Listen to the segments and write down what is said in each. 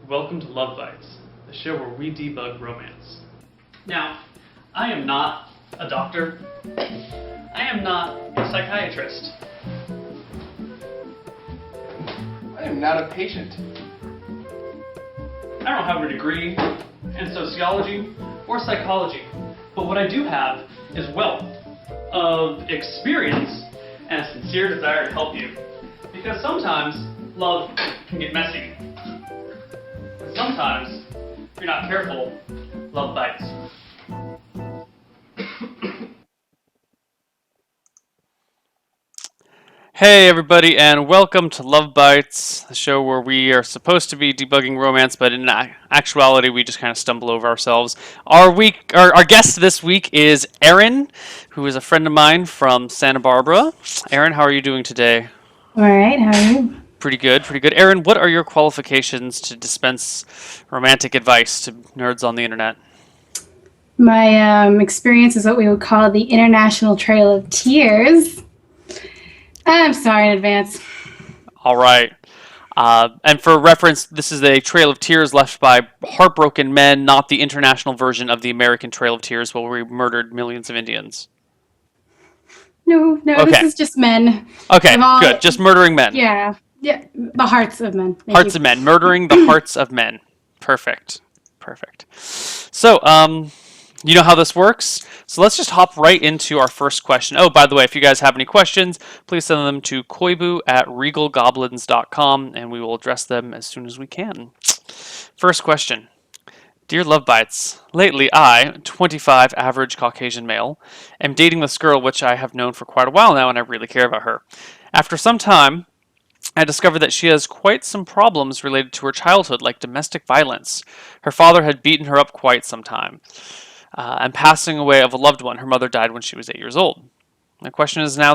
Welcome to LoveBytes, the show where we debug romance. Now, I am not a doctor. I am not a psychiatrist. I am not a patient. I don't have a degree in sociology or psychology, but what I do have is wealth of experience and a sincere desire to help you. Because sometimes love can get messy. And sometimes, if you're not careful, love bites. Hey everybody, and welcome to LoveBytes, the show where we are supposed to be debugging romance, but in actuality we just kind of stumble over ourselves. Our guest this week is Erin, who is a friend of mine from Santa Barbara. Erin, how are you doing today? All right, how are you? Pretty good, pretty good. Erin, what are your qualifications to dispense romantic advice to nerds on the internet? My experience is what we would call the International Trail of Tears. I'm sorry in advance. All right. And for reference, this is a Trail of Tears left by heartbroken men, not the international version of the American Trail of Tears where we murdered millions of Indians. No, Okay. This is just men. Okay, good. Just murdering men. Yeah, the hearts of men. Hearts of men. Murdering the hearts of men. Perfect. So, you know how this works? So let's just hop right into our first question. Oh, by the way, if you guys have any questions, please send them to koibu@regalgoblins.com, and we will address them as soon as we can. First question. Dear LoveBytes, lately I, 25 average Caucasian male, am dating this girl which I have known for quite a while now, and I really care about her. After some time, I discovered that she has quite some problems related to her childhood, like domestic violence. Her father had beaten her up quite some time. And passing away of a loved one. Her mother died when she was 8 years old. My question is now,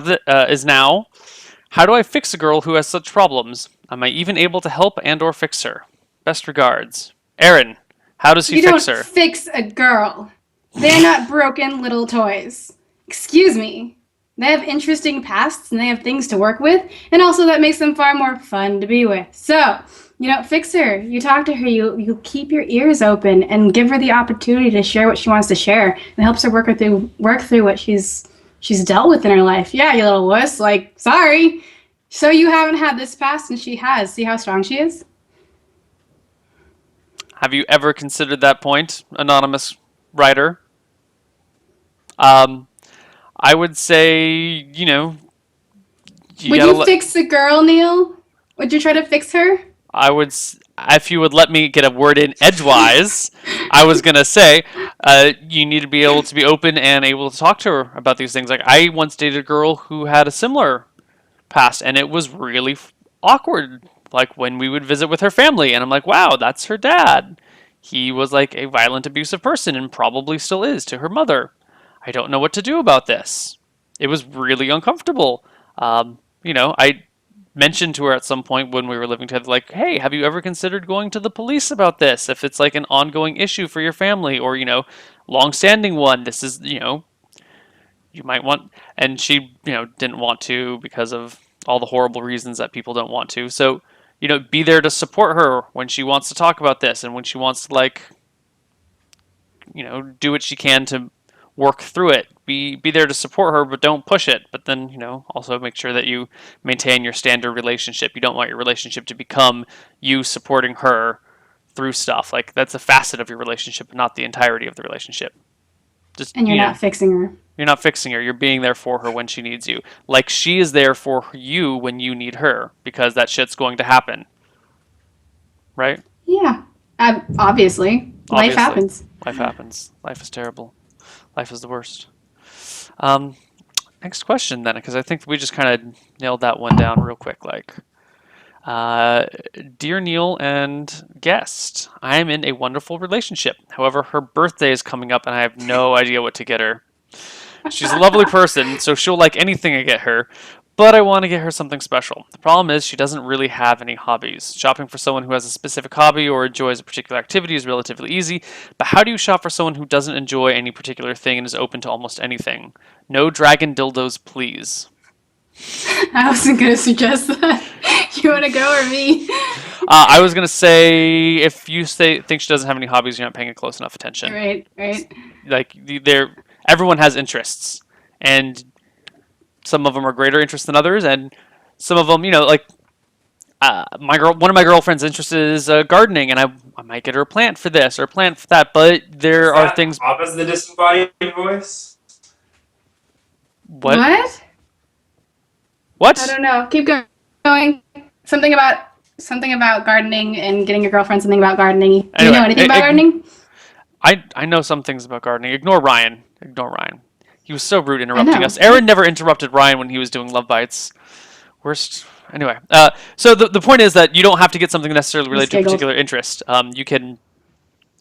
how do I fix a girl who has such problems? Am I even able to help and or fix her? Best regards. Erin, how does he fix her? You don't fix a girl. They're not broken little toys. Excuse me. They have interesting pasts and they have things to work with, and also that makes them far more fun to be with. So, you don't fix her. You talk to her. You keep your ears open and give her the opportunity to share what she wants to share. It helps her work through what she's dealt with in her life. Yeah, you little wuss. Like, sorry. So you haven't had this past and she has. See how strong she is? Have you ever considered that point, anonymous writer? I would say, Would you fix a girl, Neil? Would you try to fix her? I would, if you would let me get a word in edgewise, I was going to say, you need to be able to be open and able to talk to her about these things. Like, I once dated a girl who had a similar past, and it was really awkward. Like, when we would visit with her family, and I'm like, wow, that's her dad. He was like a violent, abusive person, and probably still is to her mother. I don't know what to do about this. It was really uncomfortable. I mentioned to her at some point when we were living together, like, hey, have you ever considered going to the police about this? If it's like an ongoing issue for your family or, long-standing one, this is, you might want, and she, didn't want to because of all the horrible reasons that people don't want to. So, be there to support her when she wants to talk about this and when she wants to, do what she can to work through it. Be there to support her, but don't push it. But then, also make sure that you maintain your standard relationship. You don't want your relationship to become you supporting her through stuff. Like, that's a facet of your relationship, not the entirety of the relationship. And you're not fixing her. You're not fixing her. You're being there for her when she needs you. Like, she is there for you when you need her, because that shit's going to happen. Right? Yeah. Obviously. Life happens. Life happens. Life is terrible. Life is the worst. Next question then, because I think we just kind of nailed that one down real quick. Dear Neil and guest, I am in a wonderful relationship. However, her birthday is coming up and I have no idea what to get her. She's a lovely person, so she'll like anything I get her, but I want to get her something special. The problem is she doesn't really have any hobbies. Shopping for someone who has a specific hobby or enjoys a particular activity is relatively easy, but how do you shop for someone who doesn't enjoy any particular thing and is open to almost anything? No dragon dildos, please. I wasn't going to suggest that. You want to go or me? I was gonna say if you think she doesn't have any hobbies, you're not paying close enough attention. Right, right. Like everyone has interests, and some of them are greater interests than others, and some of them, like one of my girlfriend's interests is gardening, and I might get her a plant for this or a plant for that. But Is there are that things. Bob as the disembodied voice? What? I What? don't know. Keep going. Something about gardening and getting your girlfriend something about gardening. Do you Anyway, know anything about gardening? I know some things about gardening. Ignore Ryan. Ignore Ryan. He was so rude interrupting know. us. Erin never interrupted Ryan when he was doing LoveBytes. Worst. Anyway, so the point is that you don't have to get something necessarily related to a giggled. particular interest. You can,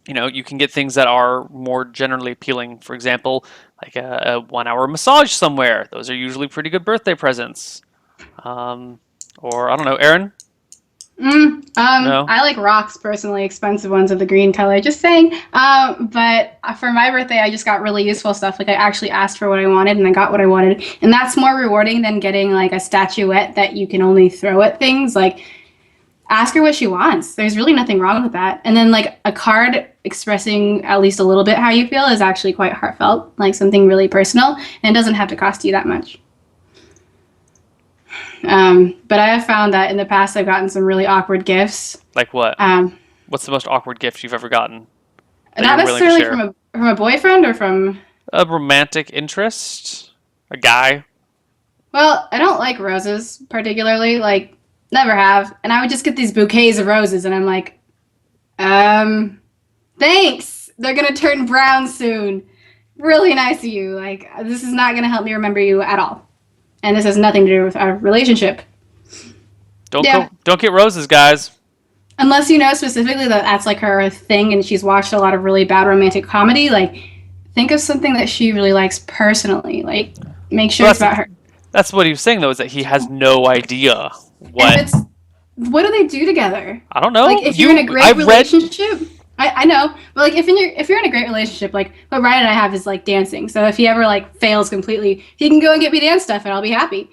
you can get things that are more generally appealing. For example, like a 1 hour massage somewhere. Those are usually pretty good birthday presents. Or I don't know, Erin. No. I like rocks personally, expensive ones of the green color. Just saying. But for my birthday, I just got really useful stuff. Like I actually asked for what I wanted, and I got what I wanted, and that's more rewarding than getting like a statuette that you can only throw at things. Like, ask her what she wants. There's really nothing wrong with that. And then like a card expressing at least a little bit how you feel is actually quite heartfelt, like something really personal, and it doesn't have to cost you that much. But I have found that in the past I've gotten some really awkward gifts. Like what? What's the most awkward gift you've ever gotten? That Not you're willing to necessarily share? from a boyfriend or from. A romantic interest? A guy? Well, I don't like roses particularly. Like, never have. And I would just get these bouquets of roses, and I'm like, thanks. They're gonna turn brown soon. Really nice of you. Like, this is not gonna help me remember you at all. And this has nothing to do with our relationship. Don't Yeah. don't get roses, guys. Unless you know specifically that that's like her thing and she's watched a lot of really bad romantic comedy, like think of something that she really likes personally. Like make sure Well, it's about her. That's what he was saying though, is that he has no idea what. If it's what do they do together? I don't know. Like if you're in a great I've read. relationship, I know, but like if you're in a great relationship, like what Ryan and I have is like dancing. So if he ever like fails completely, he can go and get me dance stuff, and I'll be happy.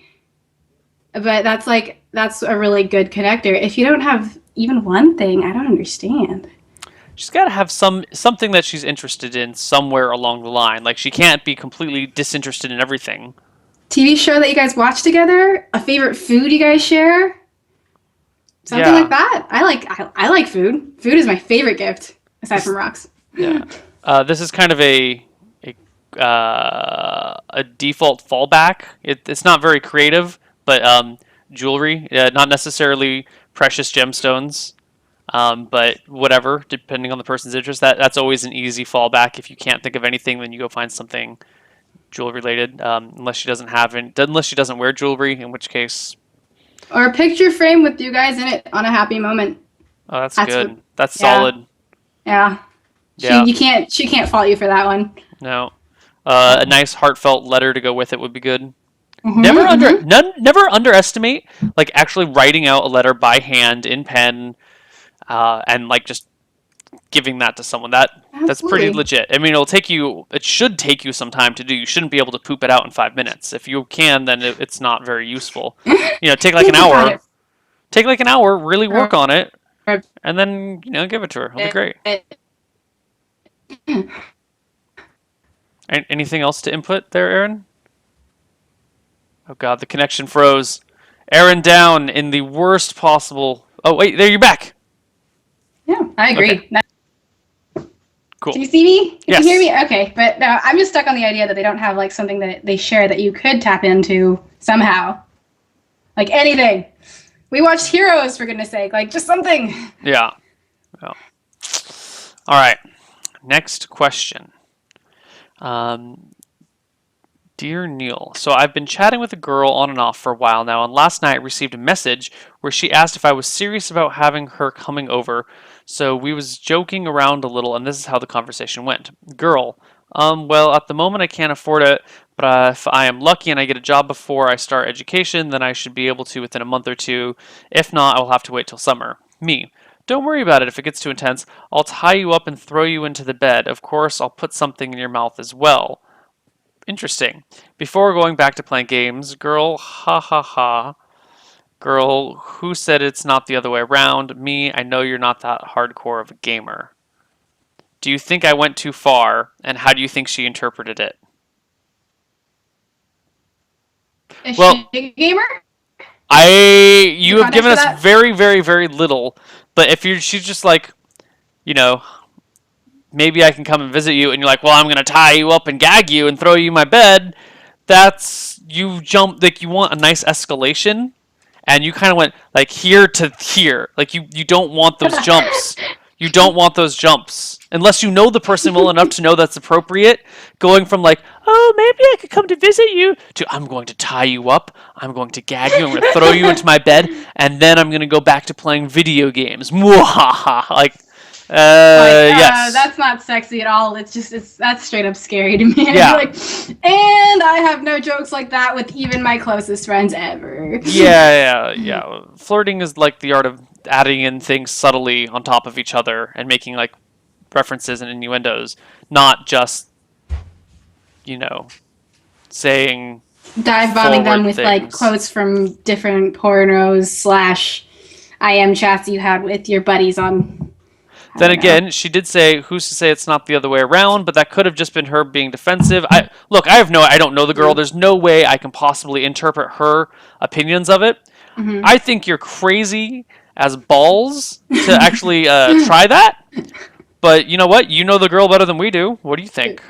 But that's a really good connector. If you don't have even one thing, I don't understand. She's got to have something that she's interested in somewhere along the line. Like she can't be completely disinterested in everything. TV show that you guys watch together, a favorite food you guys share, something Yeah. like that. I like food. Food is my favorite gift aside from rocks. Yeah. This is kind of a default fallback. It's not very creative, but jewelry, not necessarily precious gemstones, but whatever, depending on the person's interest. That's always an easy fallback. If you can't think of anything, then you go find something jewelry related. Unless she doesn't wear jewelry, in which case. Or a picture frame with you guys in it on a happy moment. Oh, that's That's good. what- That's yeah. solid. Yeah. Yeah. She can't fault you for that one. No. A nice heartfelt letter to go with it would be good. Mhm, Never underestimate like actually writing out a letter by hand in pen, and like just giving that to someone. That's pretty Absolutely. legit. I mean, it should take you some time to do. You shouldn't be able to poop it out in 5 minutes. If you can, then it's not very useful. Take like an Think about hour. it. Take like an hour, really work on it, Or- and then give it to her. It'll be great. Anything else to input there, Erin? Oh god, the connection froze. Erin down in the worst possible. Oh wait, there you're back. Yeah, I agree. Okay. Cool. Do you see me? You Yes. can hear me? Okay, but no, I'm just stuck on the idea that they don't have like something that they share that you could tap into somehow. Like anything. We watched Heroes, for goodness sake. Like just something. Yeah. All right. Next question. Dear Neil, so I've been chatting with a girl on and off for a while now, and last night I received a message where she asked if I was serious about having her coming over. So we was joking around a little, and this is how the conversation went. Girl, well, at the moment I can't afford it, but if I am lucky and I get a job before I start education, then I should be able to within a month or two. If not, I will have to wait till summer. Me. Don't worry about it if it gets too intense. I'll tie you up and throw you into the bed. Of course, I'll put something in your mouth as well. Interesting. Before going back to playing games, girl, ha ha ha. Girl, who said it's not the other way around? Me, I know you're not that hardcore of a gamer. Do you think I went too far, and how do you think she interpreted it? Is Well, she a gamer? You have Context given for us that? very, very, very little, but if she's just like, you know, maybe I can come and visit you, and you're like, well, I'm gonna tie you up and gag you and throw you in my bed. That's you jump like you want a nice escalation, and you kind of went like here to here. Like you don't want those jumps. You don't want those jumps unless you know the person well enough to know that's appropriate. Going from like, oh, maybe I could come to visit you to I'm going to tie you up, I'm going to gag you, I'm going to throw you into my bed, and then I'm going to go back to playing video games. Mwahaha. Like, yes. That's not sexy at all. That's straight up scary to me. Yeah. Like, and I have no jokes like that with even my closest friends ever. Yeah. Flirting is like the art of adding in things subtly on top of each other and making like references and innuendos, not just, saying Dive bombing them forward with like things. quotes from different pornos / IM chats you had with your buddies on. Then again, she did say, "Who's to say it's not the other way around?" But that could have just been her being defensive. I don't know the girl. There's no way I can possibly interpret her opinions of it. Mm-hmm. I think you're crazy as balls to actually try that. But you know what? You know the girl better than we do. What do you think?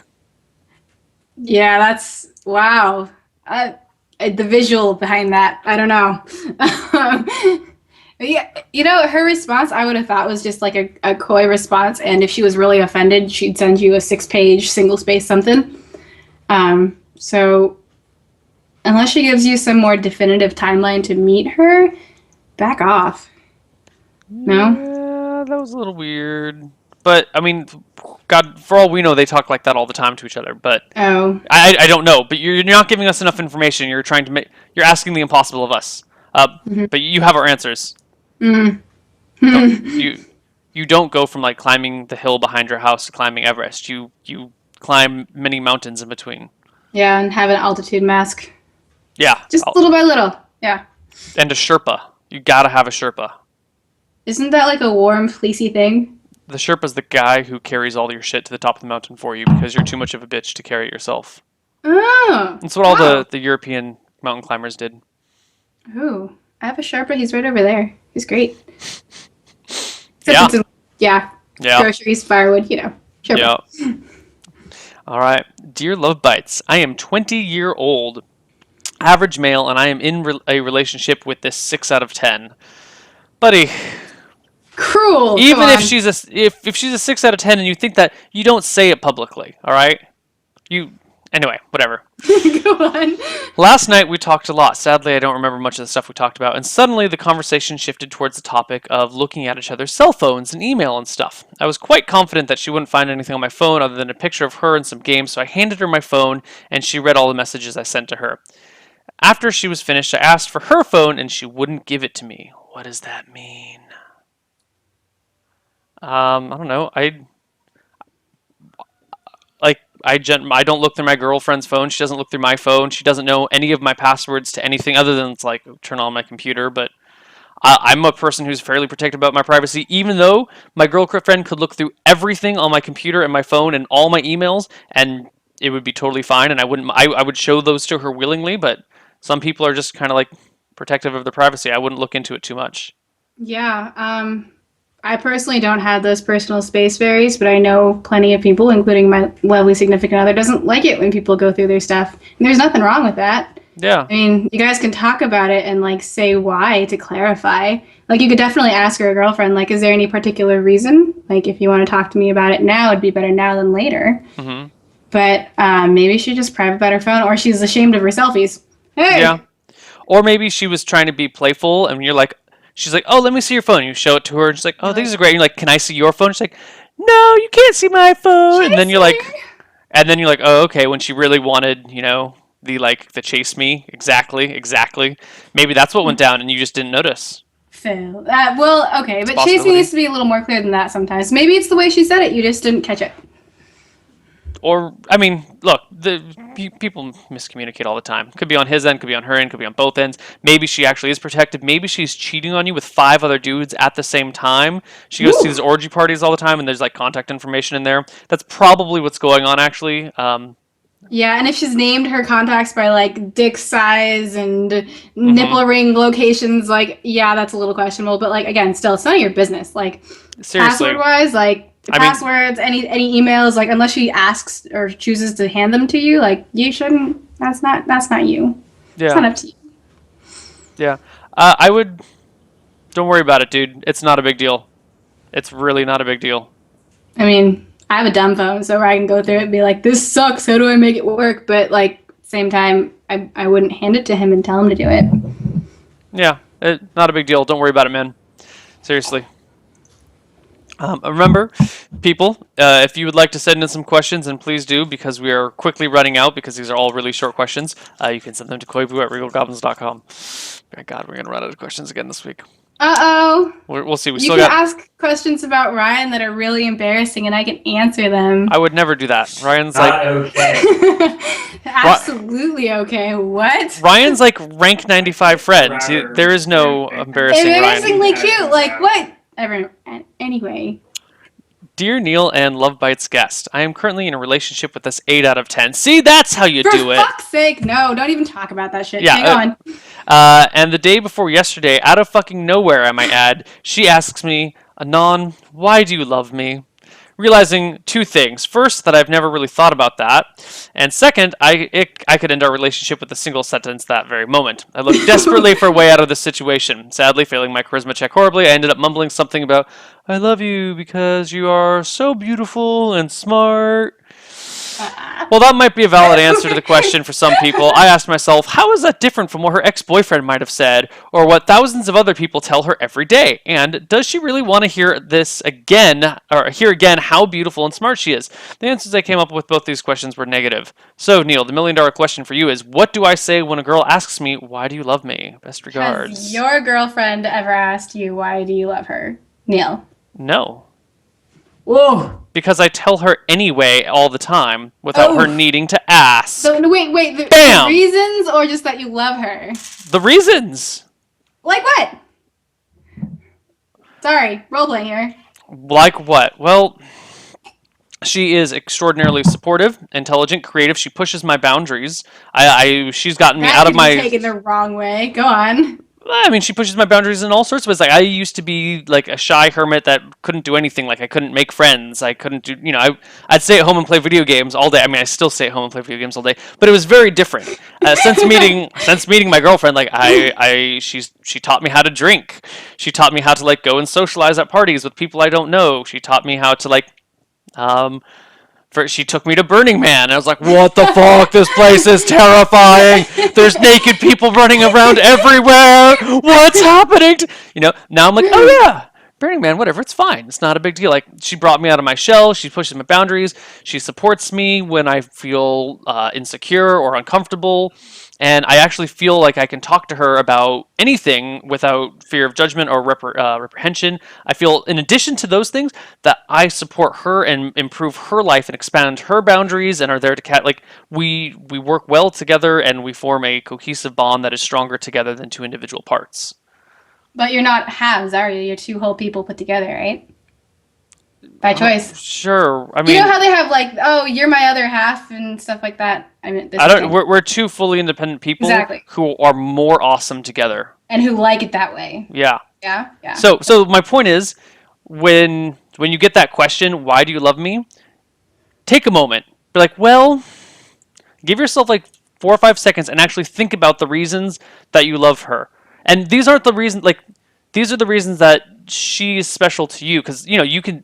Yeah, that's wow. The visual behind that, I don't know. Yeah, her response I would have thought was just like a coy response, and if she was really offended, she'd send you a 6-page single space something. So unless she gives you some more definitive timeline to meet her, back off. No? Yeah, that was a little weird. But I mean, God, for all we know, they talk like that all the time to each other. But Oh. I don't know. But you're not giving us enough information. You're trying to you're asking the impossible of us. But you have our answers. You don't go from like climbing the hill behind your house to climbing Everest. You climb many mountains in between. Yeah, and have an altitude mask. Yeah. Just little by little. Yeah. And a Sherpa. You gotta have a Sherpa. Isn't that like a warm, fleecy thing? The Sherpa's the guy who carries all your shit to the top of the mountain for you because you're too much of a bitch to carry it yourself. Oh. That's what all the European mountain climbers did. Ooh. I have a Sherpa. He's right over there. He's great. Yeah. Yeah. Groceries, firewood, Sherpa. Yeah. All right. Dear LoveBytes, I am 20-year-old, average male, and I am in a relationship with this 6 out of 10. Buddy, cruel. even if she's if she's a 6 out of 10 and you think that, you don't say it publicly, all right? Anyway, whatever. Go on. Last night we talked a lot. Sadly, I don't remember much of the stuff we talked about, and suddenly the conversation shifted towards the topic of looking at each other's cell phones and email and stuff. I was quite confident that she wouldn't find anything on my phone other than a picture of her and some games, so I handed her my phone, and she read all the messages I sent to her. After she was finished, I asked for her phone, and she wouldn't give it to me. What does that mean? I don't know. I don't look through my girlfriend's phone. She doesn't look through my phone. She doesn't know any of my passwords to anything other than it's like turn on my computer. But I'm a person who's fairly protective about my privacy, even though my girlfriend could look through everything on my computer and my phone and all my emails, and it would be totally fine. And I would show those to her willingly. But some people are just kind of like protective of their privacy. I wouldn't look into it too much. Yeah. I personally don't have those personal space fairies, but I know plenty of people, including my lovely significant other, doesn't like it when people go through their stuff. And there's nothing wrong with that. Yeah. I mean, you guys can talk about it and like say why to clarify. Like you could definitely ask her girlfriend, like, is there any particular reason? Like if you want to talk to me about it now, it'd be better now than later. Mm-hmm. But maybe she just private about her phone, or she's ashamed of her selfies. Hey. Yeah. Or maybe she was trying to be playful, and you're like, she's like, oh, let me see your phone. You show it to her, and she's like, oh, these are great. And you're like, can I see your phone? She's like, no, you can't see my phone. And then you're like, oh, okay. When she really wanted, the chase me, exactly. Maybe that's what went down, and you just didn't notice. Fail. Well, okay, but chase me needs to be a little more clear than that sometimes. Maybe it's the way she said it. You just didn't catch it. Or, I mean, look, people miscommunicate all the time. Could be on his end, could be on her end, could be on both ends. Maybe she actually is protective. Maybe she's cheating on you with 5 other dudes at the same time. She goes to Woo. these orgy parties all the time, and there's like contact information in there. That's probably what's going on, actually. Yeah, and if she's named her contacts by like dick size and Mm-hmm. nipple ring locations, like yeah, that's a little questionable. But like again, still, it's none of your business. Like Seriously. password wise, like I mean- passwords, any emails, like unless she asks or chooses to hand them to you, like you shouldn't. That's not you. It's not Yeah. up to you. Yeah. I would. Don't worry about it, dude. It's not a big deal. It's really not a big deal. I mean, I have a dumb phone, so I can go through it and be like, "This sucks. How do I make it work?" But like, same time, I wouldn't hand it to him and tell him to do it. Yeah. Not a big deal. Don't worry about it, man. Seriously. Remember, people, if you would like to send in some questions, and please do, because we are quickly running out, because these are all really short questions, you can send them to koibu@regalgoblins.com. My God, we're going to run out of questions again this week. Uh-oh. We'll see. We You still can got... ask questions about Ryan that are really embarrassing, and I can answer them. I would never do that. Ryan's like... Not okay. Absolutely okay. What? Ryan's like rank 95 friend. There is no embarrassing Ryan. Embarrassingly cute. Like what? Everyone. Anyway. Dear Neil and LoveBytes guest, I am currently in a relationship with this 8 out of 10. See, that's how you For do it. fuck's sake, no! Don't even talk about that shit. Yeah, Hang on. And the day before yesterday, out of fucking nowhere, I might add, she asks me, Anon, why do you love me? Realizing 2 things. First, that I've never really thought about that. And second, I could end our relationship with a single sentence that very moment. I looked desperately for a way out of this situation. Sadly, failing my charisma check horribly, I ended up mumbling something about, I love you because you are so beautiful and smart. Well, that might be a valid answer to the question for some people. I asked myself, how is that different from what her ex-boyfriend might have said, or what thousands of other people tell her every day? And does she really want to hear this again, or hear again how beautiful and smart she is? The answers I came up with both these questions were negative. So, Neil, the $1,000,000 question for you is, what do I say when a girl asks me, why do you love me? Best regards. Has your girlfriend ever asked you why do you love her, Neil? No. Whoa. Because I tell her anyway all the time without her needing to ask. So no, wait. The Bam! reasons, or just that you love her? The reasons. Like what? Sorry, roleplay here. Like what? Well, she is extraordinarily supportive, intelligent, creative. She pushes my boundaries. She's gotten me That out of could my... be taken the wrong way. Go on. I mean, she pushes my boundaries in all sorts of ways. Like, I used to be like a shy hermit that couldn't do anything. Like, I couldn't make friends. I couldn't do, I'd stay at home and play video games all day. I mean, I still stay at home and play video games all day, but it was very different. Since meeting my girlfriend, like, she taught me how to drink. She taught me how to like go and socialize at parties with people I don't know. She taught me how to like, she took me to Burning Man, and I was like, what the fuck? This place is terrifying. There's naked people running around everywhere. What's happening? Now I'm like, oh yeah, Burning Man, whatever, it's fine. It's not a big deal. Like, she brought me out of my shell. She pushes my boundaries. She supports me when I feel insecure or uncomfortable. And I actually feel like I can talk to her about anything without fear of judgment or reprehension. I feel, in addition to those things, that I support her and improve her life and expand her boundaries and are there to like we work well together and we form a cohesive bond that is stronger together than 2 individual parts. But you're not halves, are you? You're 2 whole people put together, right? By choice. Sure. I mean, You know how they have like, oh, you're my other half and stuff like that. I mean, I don't. We're 2 fully independent people who are more awesome together, and who like it that way. Yeah. Yeah. So my point is, when you get that question, why do you love me? Take a moment. Be like, well, give yourself like 4 or 5 seconds and actually think about the reasons that you love her. And these aren't the reasons. Like, these are the reasons that she is special to you. Because you can.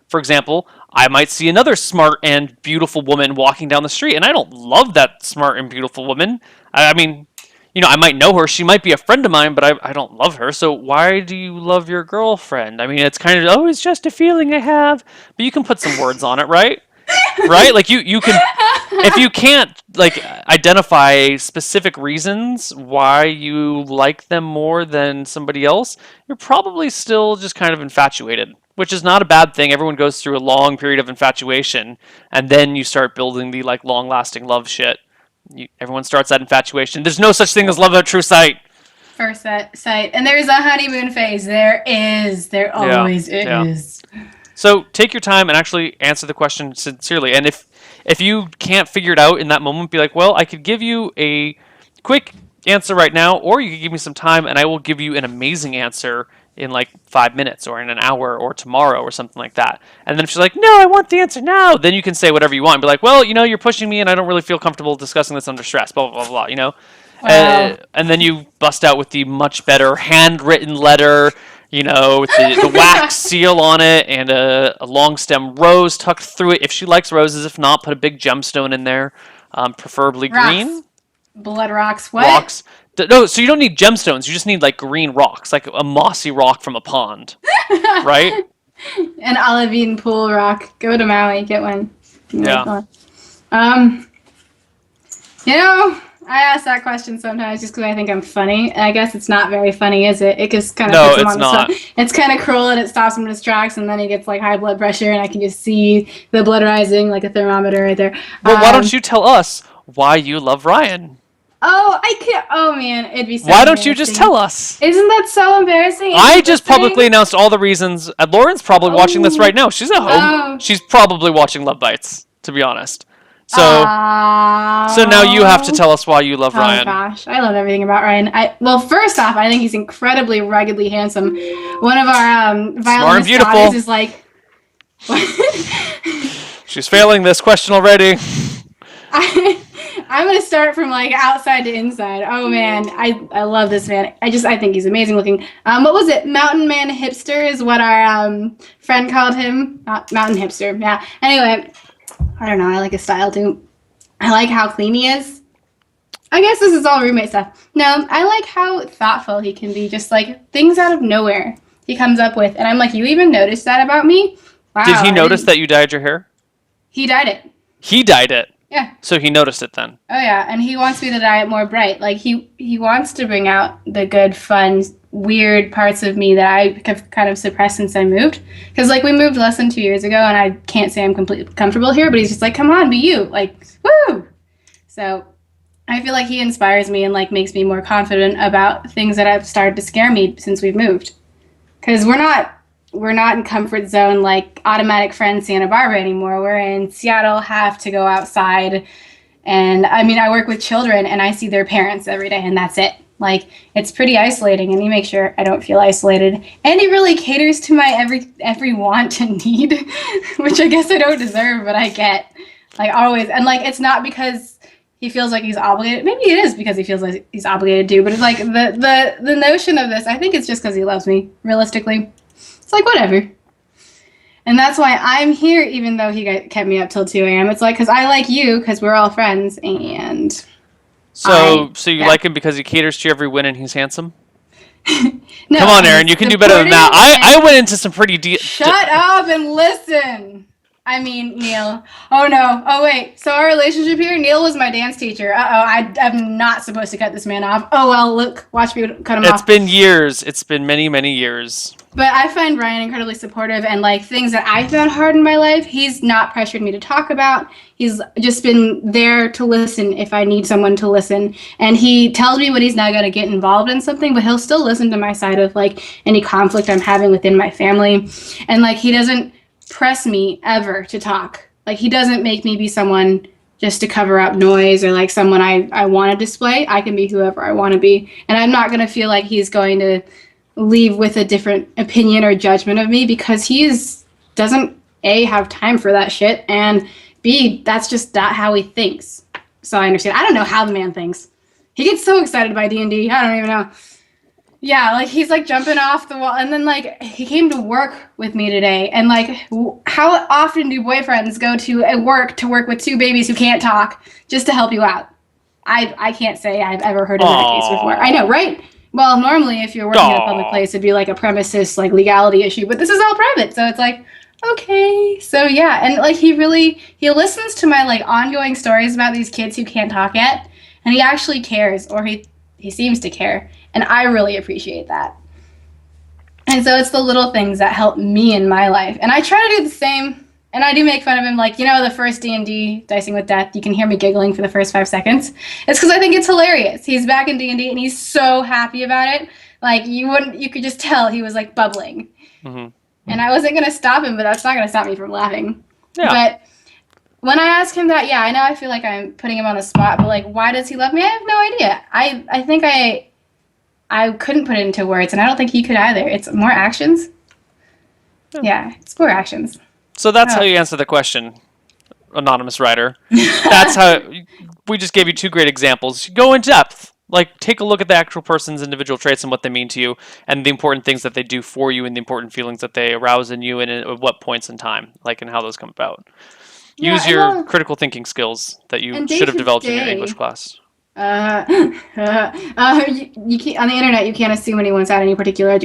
For example, I might see another smart and beautiful woman walking down the street, and I don't love that smart and beautiful woman. I mean, I might know her. She might be a friend of mine, but I don't love her. So why do you love your girlfriend? I mean, it's kind of, it's just a feeling I have. But you can put some words on it, right? Right? Like, you can, if you can't, like, identify specific reasons why you like them more than somebody else, you're probably still just kind of infatuated. which is not a bad thing. Everyone goes through a long period of infatuation, and then you start building the like long-lasting love shit. Everyone starts that infatuation. There's no such thing as love at true sight. First sight. And there's a honeymoon phase. There is. There always is. So take your time and actually answer the question sincerely. And if you can't figure it out in that moment, be like, well, I could give you a quick answer right now, or you could give me some time and I will give you an amazing answer in like 5 minutes or in an hour or tomorrow or something like that. And then if she's like, no, I want the answer now, then you can say whatever you want and be like, well, you're pushing me and I don't really feel comfortable discussing this under stress, blah, blah, blah, blah. Wow. And then you bust out with the much better handwritten letter, with the wax seal on it and a long stem rose tucked through it. If she likes roses, if not, put a big gemstone in there, preferably green. Blood rocks. What? Rocks. No, so you don't need gemstones. You just need like green rocks, like a mossy rock from a pond, right? An olivine pool rock. Go to Maui, get one. Yeah. I ask that question sometimes just because I think I'm funny. And I guess it's not very funny, is it? It just kind of No, puts him it's on not. the spot. It's kind of cruel and it stops him in his tracks, and then he gets like high blood pressure, and I can just see the blood rising like a thermometer right there. Well, why don't you tell us why you love Ryan? Oh, I can't. Oh man, it'd be so Why don't you embarrassing. just tell us? Isn't that so embarrassing? I just publicly announced all the reasons. Lauren's probably watching this right now. She's at home. Oh. She's probably watching LoveBytes, to be honest. So so now you have to tell us why you love Oh Ryan. gosh, I love everything about Ryan. Well, first off, I think he's incredibly ruggedly handsome. One of our violinist beautiful. daughters is like. She's failing this question already. I'm gonna start from like outside to inside. Oh man, I love this man. I think he's amazing looking. What was it? Mountain Man Hipster is what our friend called him. Mountain Hipster. Yeah. Anyway, I don't know. I like his style too. I like how clean he is. I guess this is all roommate stuff. No, I like how thoughtful he can be. Just like things out of nowhere he comes up with, and I'm like, you even noticed that about me? Wow. Did he notice that you dyed your hair? He dyed it. He dyed it. Yeah. So he noticed it then. Oh yeah, and he wants me to dye it more bright. Like he wants to bring out the good, fun, weird parts of me that I have kind of suppressed since I moved. Because like we moved less than 2 years ago, and I can't say I'm completely comfortable here. But he's just like, come on, be you, like woo. So I feel like he inspires me and like makes me more confident about things that have started to scare me since we've moved. Because we're not in comfort zone like automatic friend Santa Barbara anymore. We're in Seattle, have to go outside. And I mean, I work with children and I see their parents every day, and that's it. Like, it's pretty isolating, and he makes sure I don't feel isolated. And he really caters to my every want and need, which I guess I don't deserve, but I get. Like, always. And like, it's not because he feels like he's obligated. Maybe it is because he feels like he's obligated to, but it's like the notion of this, I think it's just because he loves me, realistically. It's like, whatever. And that's why I'm here, even though he kept me up till 2 a.m. It's like, because I like you, because we're all friends, and... So you like him because he caters to your every whim and he's handsome? No, Come on, Erin, you can do better than that. I went into some pretty deep... Shut up and listen! I mean, Neil. Oh, no. Oh, wait. So our relationship here, Neil was my dance teacher. Uh-oh, I'm not supposed to cut this man off. Oh, well, look. Watch me cut him off. It's been years. It's been many, many years. But I find Ryan incredibly supportive, and like things that I found hard in my life, he's not pressured me to talk about. He's just been there to listen if I need someone to listen. And he tells me when he's not going to get involved in something, but he'll still listen to my side of like any conflict I'm having within my family. And like he doesn't press me ever to talk. Like he doesn't make me be someone just to cover up noise or like someone I want to display. I can be whoever I want to be. And I'm not going to feel like he's going to leave with a different opinion or judgment of me because doesn't A, have time for that shit, and B, that's just not how he thinks. So I understand. I don't know how the man thinks. He gets so excited by D&D. I don't even know. Yeah, like he's like jumping off the wall, and then like he came to work with me today, and like how often do boyfriends go to work with two babies who can't talk just to help you out? I can't say I've ever heard of that case before. I know, right? Well, normally if you're working in a public place, it'd be like a premises like legality issue, but this is all private, so it's like, okay. So yeah, and like he listens to my like ongoing stories about these kids who can't talk yet, and he actually cares, or he seems to care, and I really appreciate that. And so it's the little things that help me in my life. And I try to do the same. And I do make fun of him, like, the first D&D, Dicing with Death, you can hear me giggling for the first 5 seconds. It's because I think it's hilarious. He's back in D&D, and he's so happy about it. Like, you could just tell he was, like, bubbling. Mm-hmm. And I wasn't going to stop him, but that's not going to stop me from laughing. Yeah. But when I ask him that, I know I feel like I'm putting him on the spot, but, like, why does he love me? I have no idea. I think I couldn't put it into words, and I don't think he could either. It's more actions. Yeah, it's more actions. So that's how you answer the question, anonymous writer. That's how we just gave you 2 great examples. Go in depth. Like, take a look at the actual person's individual traits and what they mean to you, and the important things that they do for you, and the important feelings that they arouse in you, and at what points in time, like, and how those come about. Use your critical thinking skills that you should have developed in your English class. You can't, on the internet, you can't assume anyone's had any particular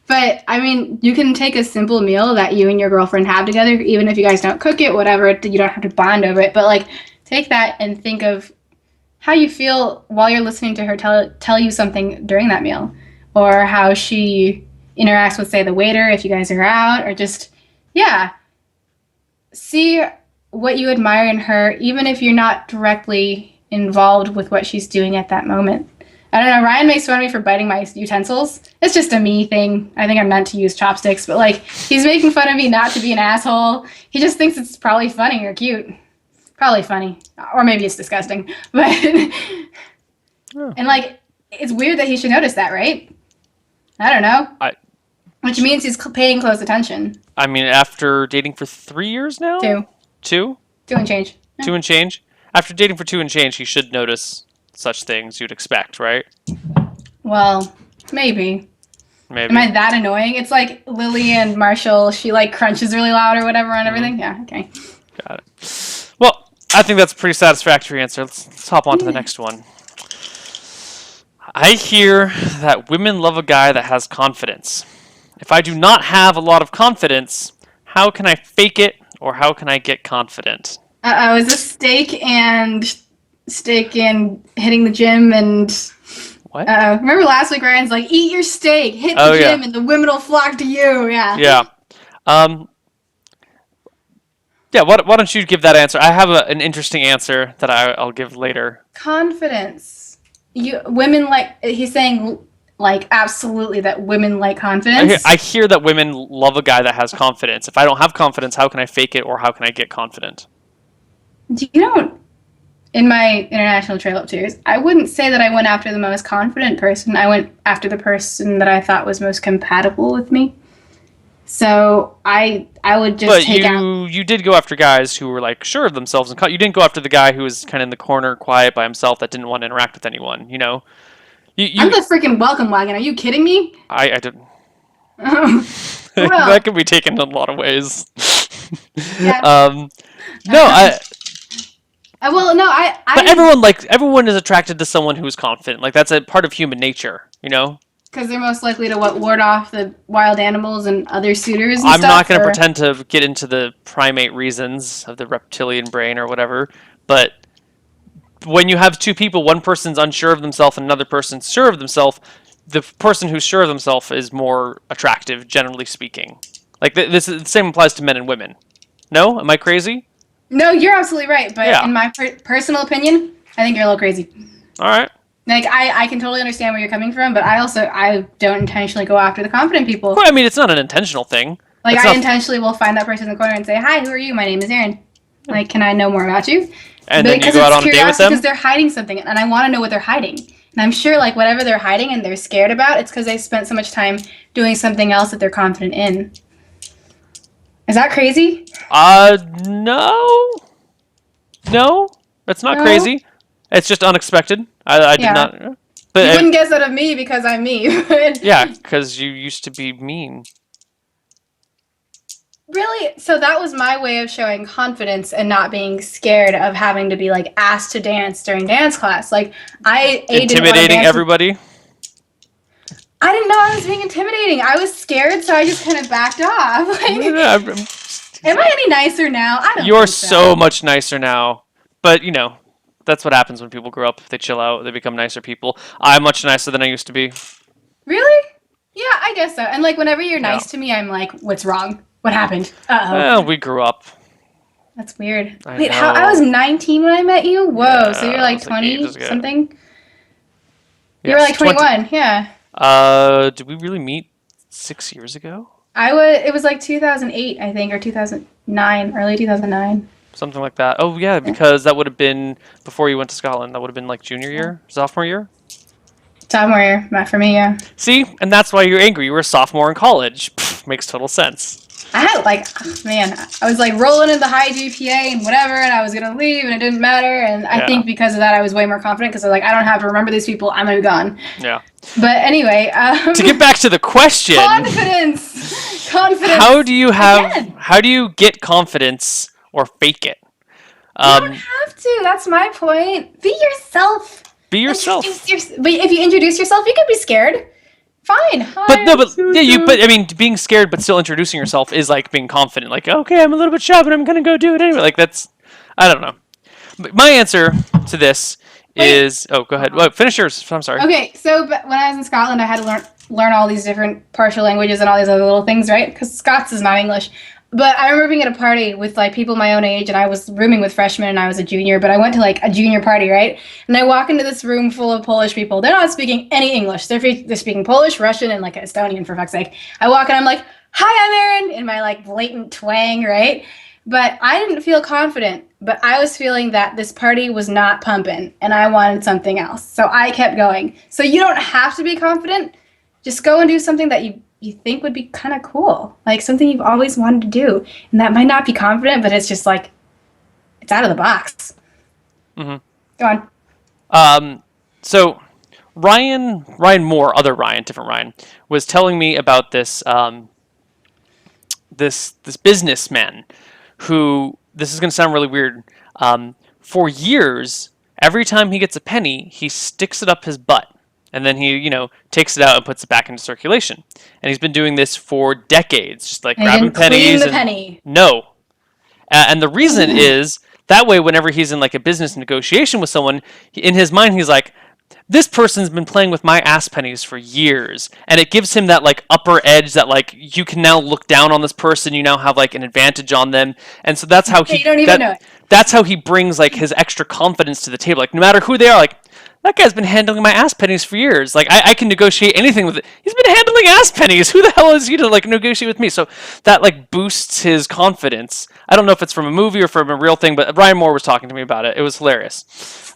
But, I mean, you can take a simple meal that you and your girlfriend have together, even if you guys don't cook it, whatever, you don't have to bond over it. But, like, take that and think of how you feel while you're listening to her tell you something during that meal. Or how she interacts with, say, the waiter if you guys are out. Or just, see what you admire in her, even if you're not directly involved with what she's doing at that moment. I don't know, Ryan makes fun of me for biting my utensils. It's just a me thing. I think I'm meant to use chopsticks, but, like, he's making fun of me not to be an asshole. He just thinks it's probably funny or cute. Probably funny. Or maybe it's disgusting. But, and, like, it's weird that he should notice that, right? I don't know. Which means he's paying close attention. I mean, after dating for 3 years now? 2. 2? 2 and change. 2 and change? After dating for 2 and change, he should notice such things you'd expect, right? Well, maybe. Maybe. Am I that annoying? It's like Lily and Marshall, she, like, crunches really loud or whatever on everything? Yeah, okay. Got it. Well, I think that's a pretty satisfactory answer. Let's hop on to the next one. I hear that women love a guy that has confidence. If I do not have a lot of confidence, how can I fake it, or how can I get confident? Uh-oh, is this steak and hitting the gym and... What? Remember last week Ryan's like, eat your steak, hit the gym, and the women will flock to you. Yeah. Yeah. Why don't you give that answer? I have an interesting answer that I'll give later. Confidence. Women like... He's saying, like, absolutely that women like confidence. I hear that women love a guy that has confidence. If I don't have confidence, how can I fake it, or how can I get confident? In my international trail up tours, I wouldn't say that I went after the most confident person. I went after the person that I thought was most compatible with me. So I would just you did go after guys who were, like, sure of themselves, and you didn't go after the guy who was kind of in the corner, quiet by himself, that didn't want to interact with anyone. I'm the freaking welcome wagon. Are you kidding me? I didn't. Well, that could be taken in a lot of ways. Yeah. But everyone is attracted to someone who's confident. Like, that's a part of human nature, Because they're most likely to ward off the wild animals and other suitors. I'm not going to pretend to get into the primate reasons of the reptilian brain or whatever, but when you have 2 people, one person's unsure of themselves and another person's sure of themselves, the person who's sure of themselves is more attractive, generally speaking. Like, the same applies to men and women. No? Am I crazy? No, you're absolutely right. But in my personal opinion, I think you're a little crazy. All right. Like, I can totally understand where you're coming from, but I don't intentionally go after the confident people. Well, I mean, it's not an intentional thing. Like, I intentionally will find that person in the corner and say, hi, who are you? My name is Erin. Like, can I know more about you? And then you go out on a date with them? Because they're hiding something, and I want to know what they're hiding. And I'm sure, like, whatever they're hiding and they're scared about, it's because they spent so much time doing something else that they're confident in. Is that crazy? No. No, that's not crazy. It's just unexpected. I did not. But you wouldn't guess that of me because I'm me. Yeah, because you used to be mean. Really? So that was my way of showing confidence and not being scared of having to be, like, asked to dance during dance class. Like, intimidating everybody? I didn't know I was being intimidating. I was scared, so I just kind of backed off. Like, am I any nicer now? I don't You're think so much nicer now. But, that's what happens when people grow up. They chill out. They become nicer people. I'm much nicer than I used to be. Really? Yeah, I guess so. And like whenever you're Yeah. nice to me, I'm like, what's wrong? What happened? Uh-oh. Well, we grew up. That's weird. I Wait, how I was know. 19 when I met you? Whoa, so Yeah, you're it like was like ages 20 ago. something? You were Yes, like 20. 21. Yeah. Did we really meet 6 years ago? It was like 2008, I think, or 2009, early 2009. Something like that. Oh yeah, Yeah. because that would have been before you went to Scotland. That would have been like junior Yeah. year, sophomore year. Sophomore year, not for me, yeah. See, and that's why you're angry. You were a sophomore in college. Pfft, makes total sense. I had like, man, I was like rolling in the high GPA and whatever, and I was gonna leave, and it didn't matter. And I Yeah. think because of that, I was way more confident because I was like, I don't have to remember these people. I'm gonna be gone. Yeah. But anyway, To get back to the question, confidence. how do you Again. how do you get confidence or fake it? You don't have to. That's my point. Be yourself. Be yourself. But if you introduce yourself, you can be scared. Fine. But no, but yeah, but I mean, being scared but still introducing yourself is like being confident. Like, okay, I'm a little bit shy, but I'm gonna go do it anyway. Like that's, I don't know. But my answer to this is, oh, go ahead. Well, finish yours. I'm sorry. Okay, so but when I was in Scotland, I had to learn all these different partial languages and all these other little things, right? Because Scots is not English. But I remember being at a party with like people my own age, and I was rooming with freshmen, and I was a junior. But I went to like a junior party, right? And I walk into this room full of Polish people. They're not speaking any English. They're speaking Polish, Russian, and like Estonian, for fuck's sake. I walk in, I'm like, "Hi, I'm Erin," in my like blatant twang, right? But I didn't feel confident. But I was feeling that this party was not pumping, and I wanted something else. So I kept going. So you don't have to be confident. Just go and do something that you think would be kind of cool, like something you've always wanted to do, and that might not be confident, but it's just like it's out of the box. Mm-hmm. Go on. So Ryan Moore, other Ryan, different Ryan, was telling me about this this businessman who, this is going to sound really weird. For years, every time he gets a penny, he sticks it up his butt. And then he, takes it out and puts it back into circulation. And he's been doing this for decades, just like And he grabbing didn't clean pennies. the and- penny. No. And the reason is that way, whenever he's in like a business negotiation with someone, in his mind, he's like, this person's been playing with my ass pennies for years. And it gives him that like upper edge that like you can now look down on this person. You now have like an advantage on them. And so that's how You don't even know it. that's how he brings like his extra confidence to the table. Like no matter who they are, like that guy's been handling my ass pennies for years. Like I can negotiate anything with it. He's been handling ass pennies. Who the hell is he to like negotiate with me? So that like boosts his confidence. I don't know if it's from a movie or from a real thing, but Ryan Moore was talking to me about it. It was hilarious.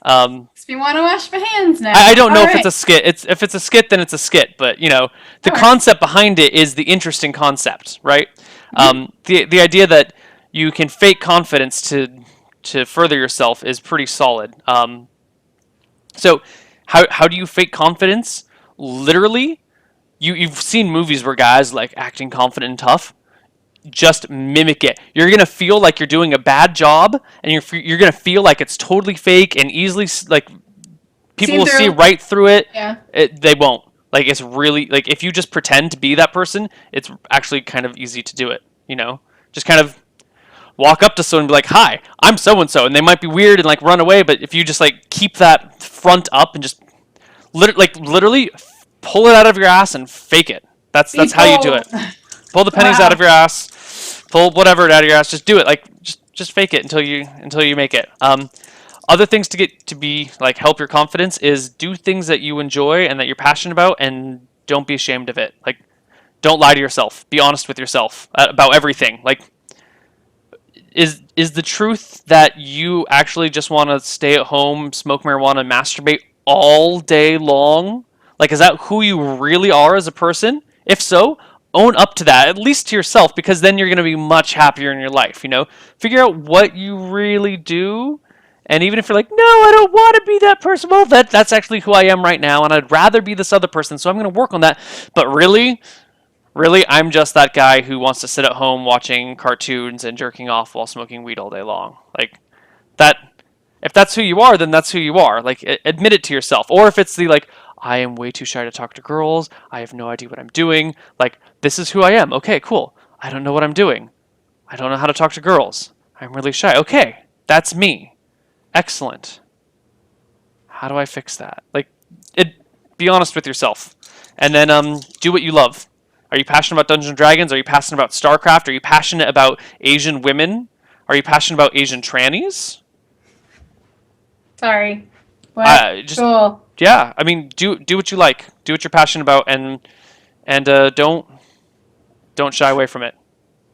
Makes me want to wash my hands now. I don't know All if it's right. a skit. If it's a skit, then it's a skit. But the Alright. concept behind it is the interesting concept, right? The idea that you can fake confidence to further yourself is pretty solid. So how do you fake confidence? Literally, you've seen movies where guys like acting confident and tough. Just mimic it. You're gonna feel like you're doing a bad job, and you're gonna feel like it's totally fake and easily like people Seen will see through. right through it. Yeah. They won't. Like it's really like if you just pretend to be that person, it's actually kind of easy to do it. Just kind of walk up to someone and be like, "Hi, I'm so and so," and they might be weird and like run away. But if you just like keep that front up and just literally pull it out of your ass and fake it. That's how you do it. Pull the pennies Wow. out of your ass. Pull whatever out of your ass. Just do it. Like just fake it until you make it. Other things to get to be like help your confidence is do things that you enjoy and that you're passionate about, and don't be ashamed of it. Like don't lie to yourself. Be honest with yourself about everything. Like is the truth that you actually just want to stay at home, smoke marijuana, and masturbate all day long? Like, is that who you really are as a person? If so, own up to that, at least to yourself, because then you're going to be much happier in your life, Figure out what you really do, and even if you're like, no, I don't want to be that person, well, that's actually who I am right now, and I'd rather be this other person, so I'm going to work on that. But really, I'm just that guy who wants to sit at home watching cartoons and jerking off while smoking weed all day long. Like, that... If that's who you are, then that's who you are. Like, admit it to yourself. Or if it's the, like, I am way too shy to talk to girls. I have no idea what I'm doing. Like, this is who I am. Okay, cool. I don't know what I'm doing. I don't know how to talk to girls. I'm really shy. Okay, that's me. Excellent. How do I fix that? Like, be honest with yourself. And then do what you love. Are you passionate about Dungeons and Dragons? Are you passionate about StarCraft? Are you passionate about Asian women? Are you passionate about Asian trannies? Sorry. What? Just Cool. yeah. I mean, do what you like. Do what you're passionate about, and don't shy away from it.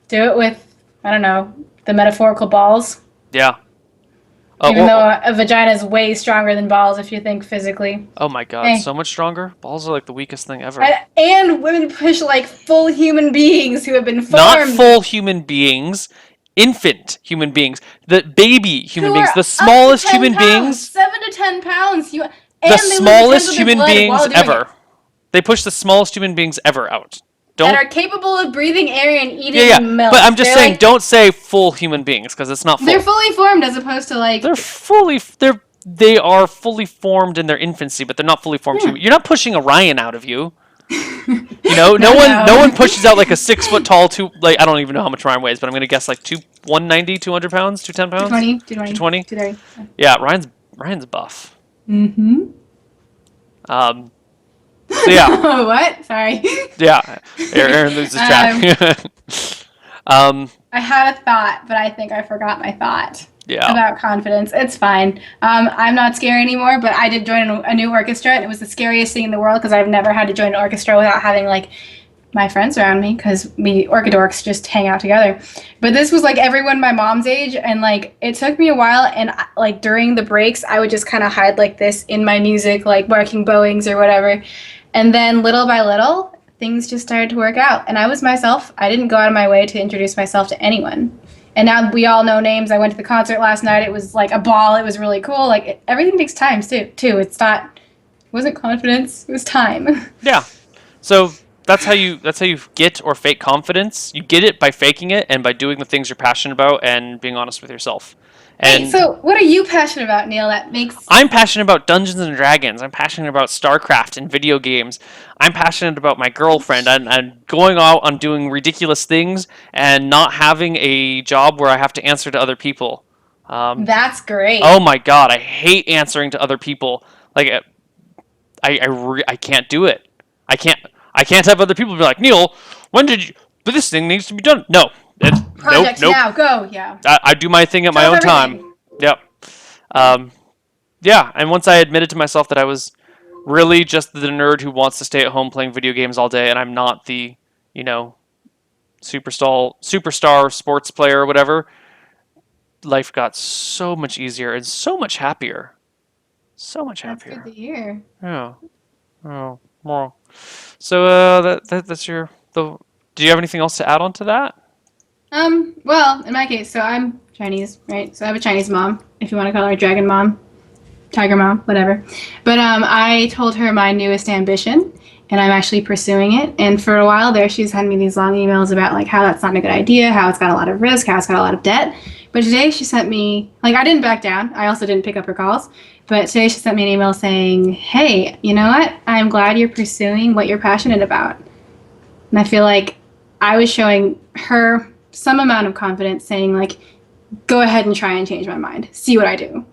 Do it with, I don't know, the metaphorical balls. Yeah. Even though a vagina is way stronger than balls if you think physically. Oh my god, Hey. so much stronger. Balls are like the weakest thing ever. And women push like full human beings who have been formed. Not full human beings, infant human beings, the baby human who beings, are the up to smallest 10 human pounds, beings, 7 to 10 pounds. And the they lose smallest 10 of their human blood beings while doing ever. it. They push the smallest human beings ever out. That are capable of breathing air and eating yeah. milk. But I'm just They're saying, like, don't say full human beings because it's not full. they're fully formed as opposed to like. They are fully formed in their infancy, but they're not fully formed. Yeah. You're not pushing Orion out of you. You know, no No. one pushes out like a 6 foot tall I don't even know how much Ryan weighs, but I'm gonna guess like 190, 200 pounds, 210 pounds, 220. 220. Yeah, Ryan's buff. Mm-hmm. So yeah, What? Sorry. yeah. Erin loses track. I had a thought, but I think I forgot my thought. Yeah. About confidence. It's fine. I'm not scary anymore, but I did join a new orchestra, and it was the scariest thing in the world because I've never had to join an orchestra without having like my friends around me because we orchidorks just hang out together. But this was like everyone my mom's age, and like it took me a while, and like during the breaks, I would just kind of hide like this in my music, like barking bowings or whatever. And then little by little, things just started to work out, and I was myself. I didn't go out of my way to introduce myself to anyone. And now we all know names. I went to the concert last night. It was like a ball. It was really cool. Like everything takes time too. It wasn't confidence. It was time. Yeah. So that's how you get or fake confidence. You get it by faking it and by doing the things you're passionate about and being honest with yourself. And Hey, so what are you passionate about, Neil? I'm passionate about Dungeons and Dragons. I'm passionate about StarCraft and video games. I'm passionate about my girlfriend and going out on doing ridiculous things and not having a job where I have to answer to other people. That's great. Oh my god, I hate answering to other people. Like I can't do it. I can't have other people be like, Neil, when did you? But this thing needs to be done. No. Project nope. now, go, yeah. I do my thing at my own time. Yep. Yeah, and once I admitted to myself that I was really just the nerd who wants to stay at home playing video games all day, and I'm not the, superstar sports player or whatever, life got so much easier and so much happier. So much happier. That's good to hear. Yeah. Oh. Well. So that's your. Do you have anything else to add on to that? Well, in my case, so I'm Chinese, right? So I have a Chinese mom, if you want to call her a dragon mom, tiger mom, whatever. But I told her my newest ambition, and I'm actually pursuing it. And for a while there, she's sent me these long emails about like how that's not a good idea, how it's got a lot of risk, how it's got a lot of debt. But today she sent me, like I didn't back down. I also didn't pick up her calls. But today she sent me an email saying, hey, you know what? I'm glad you're pursuing what you're passionate about. And I feel like I was showing her some amount of confidence saying like, go ahead and try and change my mind. See what I do.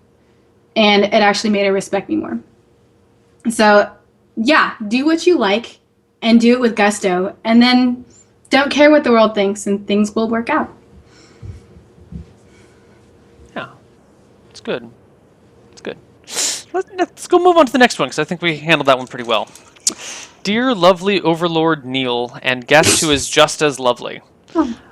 And it actually made her respect me more. So yeah, do what you like and do it with gusto. And then don't care what the world thinks and things will work out. Yeah, it's good. It's good. Let's go move on to the next one because I think we handled that one pretty well. Dear lovely Overlord Neil and guest who is just as lovely.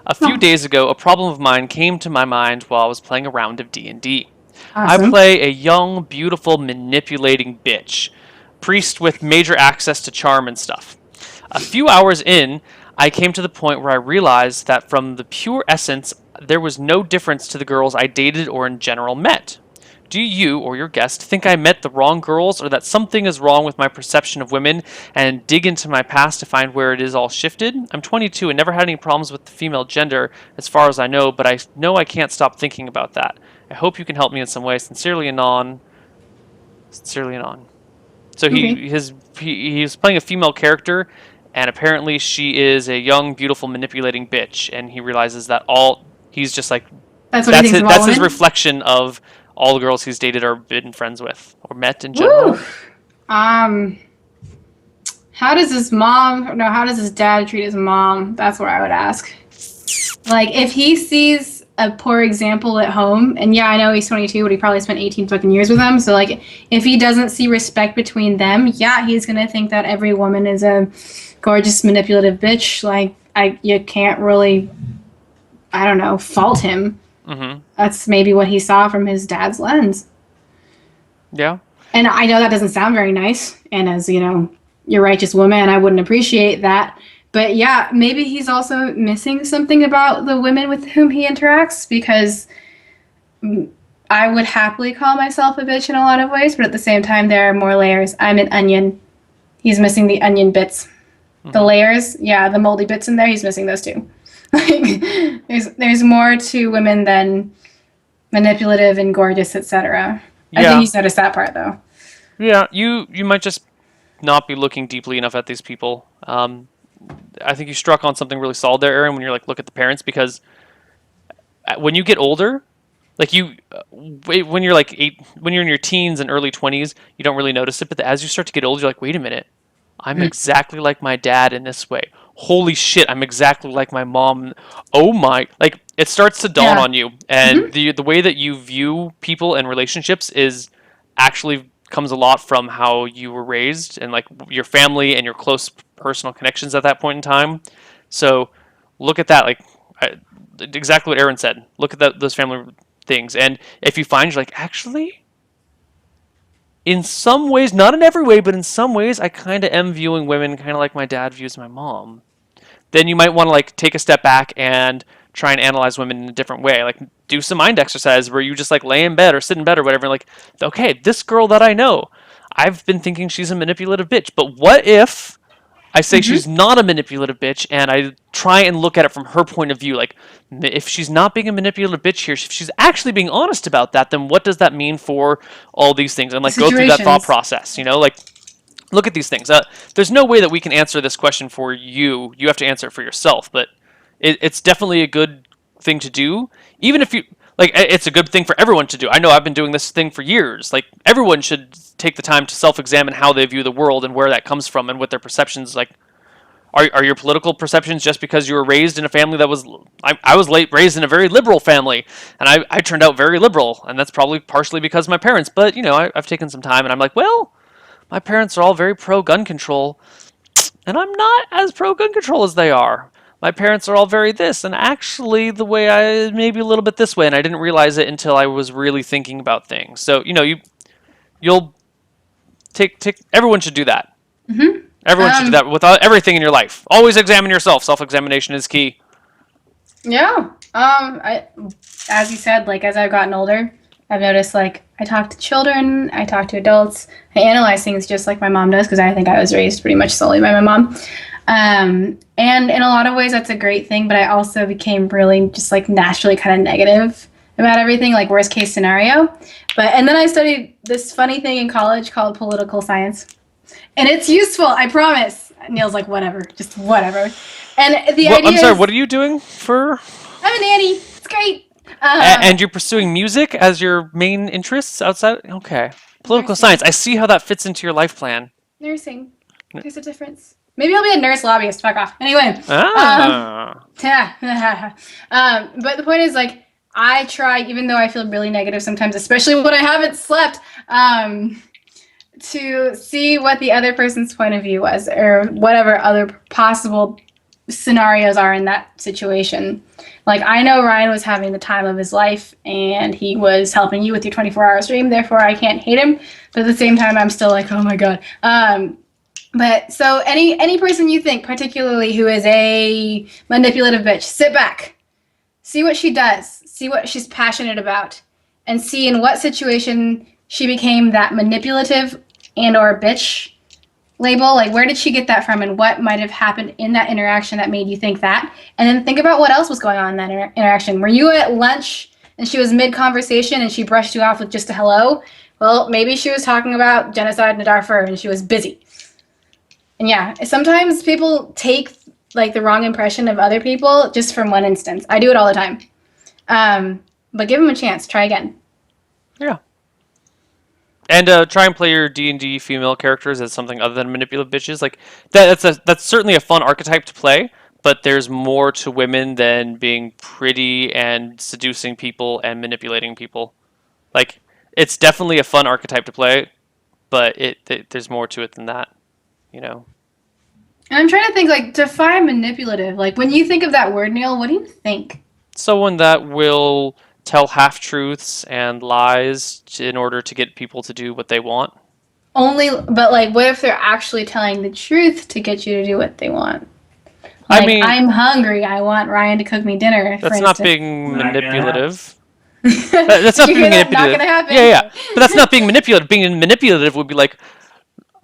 A few days ago, a problem of mine came to my mind while I was playing a round of D&D. Awesome. I play a young, beautiful, manipulating bitch. Priest with major access to charm and stuff. A few hours in, I came to the point where I realized that from the pure essence, there was no difference to the girls I dated or in general met. Do you, or your guest, think I met the wrong girls or that something is wrong with my perception of women and dig into my past to find where it is all shifted? I'm 22 and never had any problems with the female gender as far as I know, but I know I can't stop thinking about that. I hope you can help me in some way. Sincerely, Anon. Sincerely, Anon. So he was playing a female character, and apparently she is a young, beautiful, manipulating bitch, and he realizes that he's just like That's what he thinks of all that's his women? reflection of all the girls he's dated or been friends with or met in general. Woo. how does his dad treat his mom? That's where I would ask. Like, if he sees a poor example at home, and yeah, I know he's 22, but he probably spent 18 fucking years with them. So, like, if he doesn't see respect between them, yeah, he's gonna think that every woman is a gorgeous, manipulative bitch. Like, you can't really, I don't know, fault him. Mm-hmm. That's maybe what he saw from his dad's lens. Yeah. And I know that doesn't sound very nice. And as, your righteous woman, I wouldn't appreciate that. But yeah, maybe he's also missing something about the women with whom he interacts, because I would happily call myself a bitch in a lot of ways, but at the same time, there are more layers. I'm an onion. He's missing the onion bits. Mm-hmm. The layers, yeah, the moldy bits in there, he's missing those too. Like, there's more to women than manipulative and gorgeous, etc. Yeah. I think he's noticed that part, though. Yeah, you might just not be looking deeply enough at these people. I think you struck on something really solid there, Erin, when you're like, look at the parents, because when you get older, like when you're like when you're in your teens and early 20s, you don't really notice it. But as you start to get older, you're like, wait a minute, I'm exactly like my dad in this way. Holy shit, I'm exactly like my mom. Oh my, like it starts to dawn on you. And the way that you view people and relationships is actually comes a lot from how you were raised and like your family and your close personal connections at that point in time. So look at that, like exactly what Erin said. Look at those family things, and if you find you're like, actually, in some ways, not in every way, but in some ways, I kind of am viewing women kind of like my dad views my mom. Then you might want to like take a step back and try and analyze women in a different way. Like do some mind exercise where you just like lay in bed or sit in bed or whatever. And like, okay, this girl that I know, I've been thinking she's a manipulative bitch. But what if I say she's not a manipulative bitch and I try and look at it from her point of view? Like, if she's not being a manipulative bitch here, if she's actually being honest about that, then what does that mean for all these things? And like go through that thought process, like look at these things. There's no way that we can answer this question for you. You have to answer it for yourself. But it's definitely a good thing to do. Even if you, like, it's a good thing for everyone to do. I know I've been doing this thing for years. Like, everyone should take the time to self-examine how they view the world and where that comes from and what their perceptions, like, are your political perceptions just because you were raised in a family that was, I was raised in a very liberal family, and I turned out very liberal, and that's probably partially because of my parents. But, I've taken some time, and I'm like, well, my parents are all very pro-gun control, and I'm not as pro-gun control as they are. My parents are all very this, and actually the way I maybe a little bit this way, and I didn't realize it until I was really thinking about things. So you'll take. Everyone should do that. Mm-hmm. Everyone should do that with everything in your life. Always examine yourself. Self-examination is key. Yeah. As you said, like as I've gotten older, I've noticed like I talk to children, I talk to adults, I analyze things just like my mom does because I think I was raised pretty much solely by my mom. And in a lot of ways, that's a great thing. But I also became really just like naturally kind of negative about everything, like worst case scenario. And then I studied this funny thing in college called political science. And it's useful, I promise. Neil's like, whatever, just whatever. And the idea I'm sorry, what are you doing for? I'm a nanny. It's great. And you're pursuing music as your main interests outside? Okay. Political science. I see how that fits into your life plan. Nursing. There's a difference. Maybe I'll be a nurse lobbyist. Fuck off. Anyway. But the point is, like, I try, even though I feel really negative sometimes, especially when I haven't slept, to see what the other person's point of view was, or whatever other possible scenarios are in that situation. Like, I know Ryan was having the time of his life, and he was helping you with your 24-hour stream, therefore I can't hate him, but at the same time, I'm still like, oh my god. But so any person you think, particularly who is a manipulative bitch, sit back, see what she does, see what she's passionate about, and see in what situation she became that manipulative and or bitch label. Like, where did she get that from, and what might have happened in that interaction that made you think that? And then think about what else was going on in that interaction. Were you at lunch and she was mid-conversation and she brushed you off with just a hello? Well, maybe she was talking about genocide in Darfur and she was busy. And yeah, sometimes people take like the wrong impression of other people just from one instance. I do it all the time. But give them a chance. Try again. Yeah. And try and play your D&D female characters as something other than manipulative bitches. Like that's certainly a fun archetype to play, but there's more to women than being pretty and seducing people and manipulating people. Like it's definitely a fun archetype to play, but there's more to it than that, you know. And I'm trying to think, like, define manipulative. Like, when you think of that word, Neil, what do you think? Someone that will tell half truths and lies in order to get people to do what they want. But like, what if they're actually telling the truth to get you to do what they want? I Like, mean, I'm hungry. I want Ryan to cook me dinner. that's for not instance. being Not gonna manipulative. That's not You being hear that? Not manipulative. gonna happen. Yeah, yeah. But that's not being manipulative. Being manipulative would be like,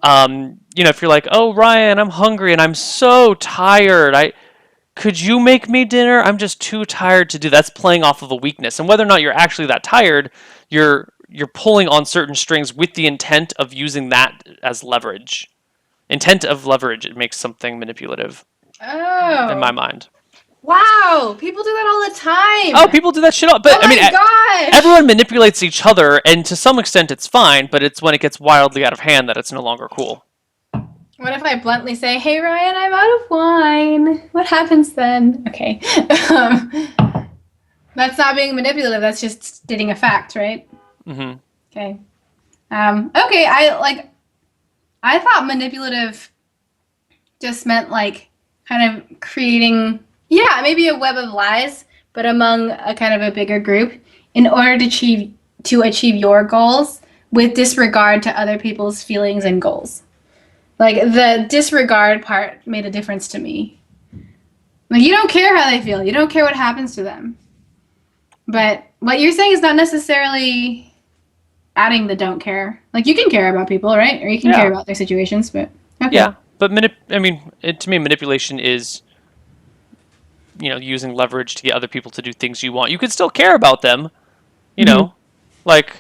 if you're like, "Oh, Ryan, I'm hungry and I'm so tired. Could you make me dinner? I'm just too tired to do." That's playing off of a weakness. And whether or not you're actually that tired, you're pulling on certain strings with the intent of using that as leverage. Intent of leverage, it makes something manipulative Oh. in my mind. Wow. People do that all the time. Oh, people do that shit all. But Oh I mean, my gosh. everyone manipulates each other, and to some extent, it's fine. But it's when it gets wildly out of hand that it's no longer cool. What if I bluntly say, "Hey, Ryan, I'm out of wine"? What happens then? Okay. That's not being manipulative. That's just stating a fact, right? Mm-hmm. Okay. Okay. I thought manipulative just meant like kind of creating, yeah, maybe a web of lies, but among a kind of a bigger group in order to achieve your goals with disregard to other people's feelings and goals. Like the disregard part made a difference to me. Like you don't care how they feel. You don't care what happens to them. But what you're saying is not necessarily adding the don't care. Like you can care about people, right? Or you can Yeah. care about their situations, but okay. Yeah, but to me, manipulation is, using leverage to get other people to do things you want. You could still care about them, like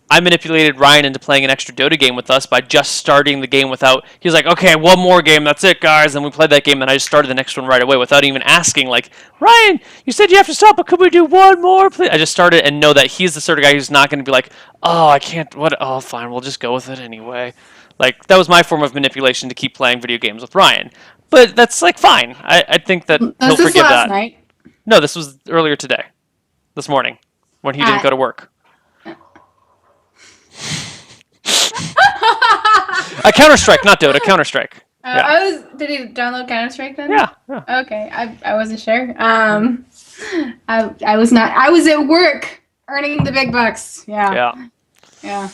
I manipulated Ryan into playing an extra Dota game with us by just starting the game without. He was like, "Okay, one more game, that's it, guys." And we played that game, and I just started the next one right away without even asking. Like, "Ryan, you said you have to stop, but could we do one more, please?" I just started and know that he's the sort of guy who's not going to be like, "Oh, I can't. What? Oh, fine, we'll just go with it anyway." Like that was my form of manipulation to keep playing video games with Ryan. But that's like fine. I think that he'll Was this forgive last that. night? No, this was earlier today, this morning, when he didn't go to work. A Counter-Strike, not Dota, Counter-Strike. Yeah. Did he download Counter-Strike then? Yeah. Okay, I wasn't sure. I was not. I was at work earning the big bucks. Yeah. All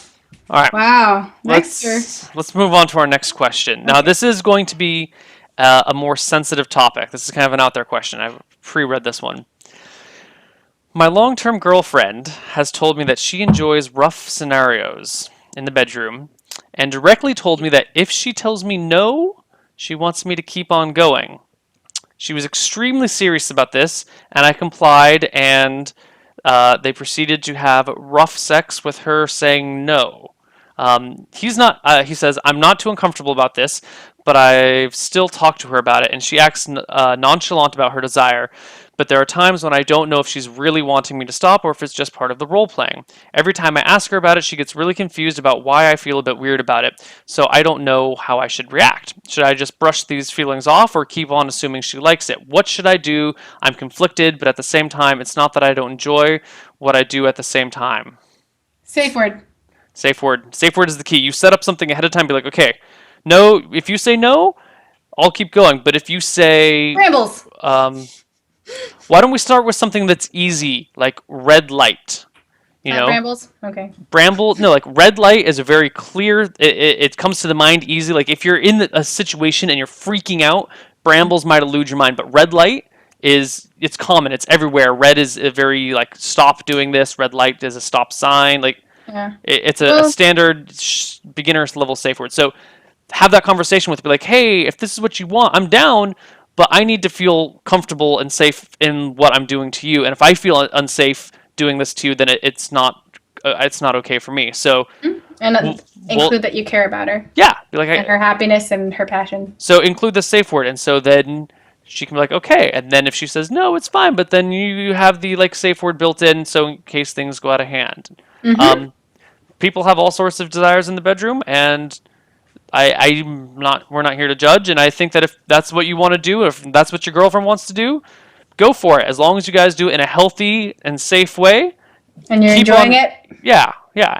right. Wow. Next year. Let's move on to our next question. Now, this is going to be a more sensitive topic. This is kind of an out there question. I've pre-read this one. My long-term girlfriend has told me that she enjoys rough scenarios in the bedroom and directly told me that if she tells me no, she wants me to keep on going. She was extremely serious about this, and I complied, and they proceeded to have rough sex with her saying no. He says, "I'm not too uncomfortable about this, but I've still talked to her about it, and she acts nonchalant about her desire. But there are times when I don't know if she's really wanting me to stop or if it's just part of the role playing. Every time I ask her about it, she gets really confused about why I feel a bit weird about it. So I don't know how I should react. Should I just brush these feelings off or keep on assuming she likes it? What should I do? I'm conflicted, but at the same time, it's not that I don't enjoy what I do at the same time." Safe word. Safe word. Safe word is the key. You set up something ahead of time. Be like, okay, no. If you say no, I'll keep going. But if you say, Rambles. why don't we start with something that's easy, like red light? Rambles. Okay. Bramble. No, like red light is a very clear. It comes to the mind easy. Like if you're in a situation and you're freaking out, brambles might elude your mind. But red light it's common. It's everywhere. Red is a very like stop doing this. Red light is a stop sign. Like. Yeah. It's a standard beginner level safe word. So have that conversation with, be like, "Hey, if this is what you want, I'm down, but I need to feel comfortable and safe in what I'm doing to you. And if I feel unsafe doing this to you, then it's not okay for me." So and include that you care about her. Yeah, be like, and her happiness and her passion. So include the safe word, and so then she can be like, "Okay." And then if she says no, it's fine. But then you have the like safe word built in, so in case things go out of hand. people have all sorts of desires in the bedroom, and we're not here to judge. And I think that if that's what you want to do, if that's what your girlfriend wants to do, go for it. As long as you guys do it in a healthy and safe way. And you're enjoying it? Yeah,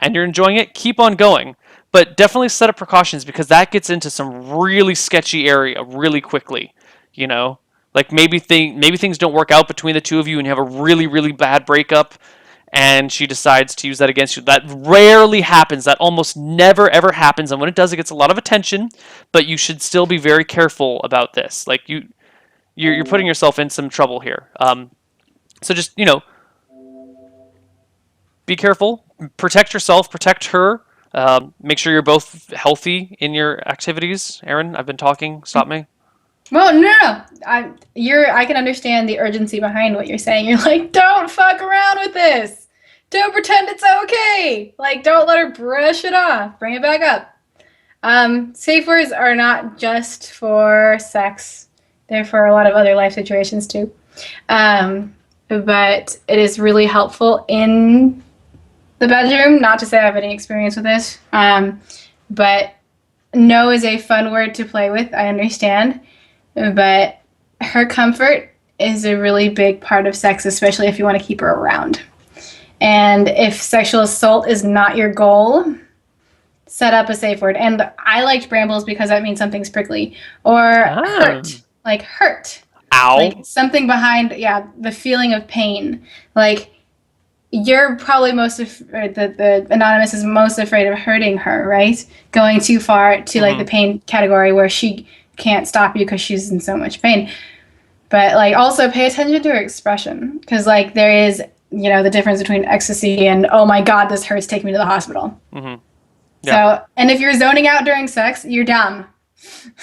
and you're enjoying it, keep on going. But definitely set up precautions, because that gets into some really sketchy area really quickly, you know? Like maybe things don't work out between the two of you and you have a really, really bad breakup and she decides to use that against you. That rarely happens. That almost never ever happens, and when it does, it gets a lot of attention, but you should still be very careful about this. Like you're putting yourself in some trouble here. So just, be careful, protect yourself, protect her. Make sure you're both healthy in your activities. Erin, I've been talking. Stop me. Well, no. I can understand the urgency behind what you're saying. You're like, don't fuck around with this. Don't pretend it's okay. Like, don't let her brush it off. Bring it back up. Safe words are not just for sex. They're for a lot of other life situations too. But it is really helpful in the bedroom. Not to say I have any experience with this, but no is a fun word to play with. I understand, but her comfort is a really big part of sex, especially if you want to keep her around. And if sexual assault is not your goal, set up a safe word. And I liked brambles because that means something prickly or hurt, like hurt. Ow. Like something behind, the feeling of pain. Like, you're probably the anonymous is most afraid of hurting her, right? Going too far to like the pain category where she can't stop you because she's in so much pain. But like also pay attention to her expression, because like there is, the difference between ecstasy and, oh my God, this hurts, take me to the hospital. Yeah. So, and if you're zoning out during sex, you're dumb.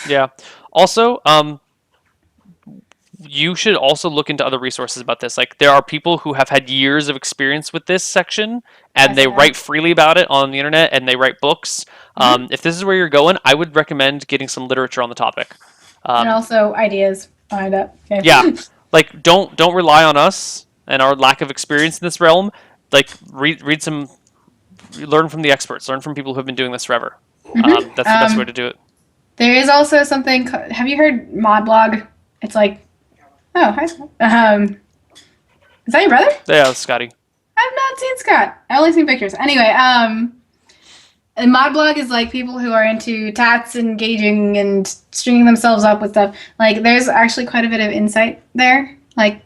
Yeah. Also, you should also look into other resources about this. Like, there are people who have had years of experience with this section, and they write freely about it on the internet, and they write books. If this is where you're going, I would recommend getting some literature on the topic. And also ideas behind it. Okay. Yeah. Like, don't rely on us and our lack of experience in this realm. Like, learn from the experts, learn from people who have been doing this forever. That's the best way to do it. There is also something, have you heard Modblog? It's like, oh, hi, Scott. Is that your brother? Yeah, that's Scotty. I've not seen Scott. I've only seen pictures. Anyway, and Modblog is like people who are into tats and gauging and stringing themselves up with stuff. Like, there's actually quite a bit of insight there, like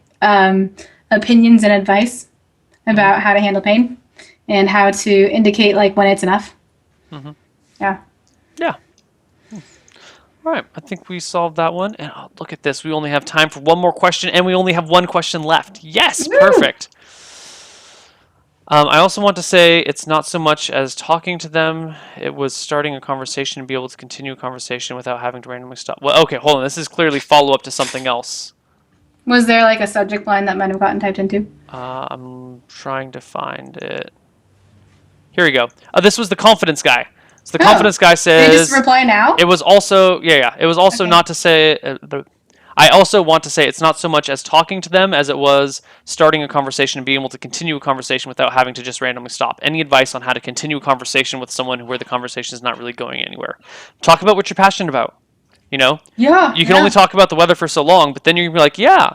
opinions and advice about how to handle pain and how to indicate like when it's enough. Yeah. All right, I think we solved that one. And look at this. We only have time for one more question, and we only have one question left. Yes, perfect. I also want to say it's not so much as talking to them. It was starting a conversation and be able to continue a conversation without having to randomly stop. Well, okay, hold on. This is clearly follow-up to something else. Was there like a subject line that might have gotten typed into? I'm trying to find it. Here we go. This was the confidence guy. So the confidence guy says... They just reply now? It was also... Yeah. It was also not to say... I also want to say it's not so much as talking to them as it was starting a conversation and being able to continue a conversation without having to just randomly stop. Any advice on how to continue a conversation with someone where the conversation is not really going anywhere? Talk about what you're passionate about. Yeah. You can only talk about the weather for so long, but then you're going to be like, yeah.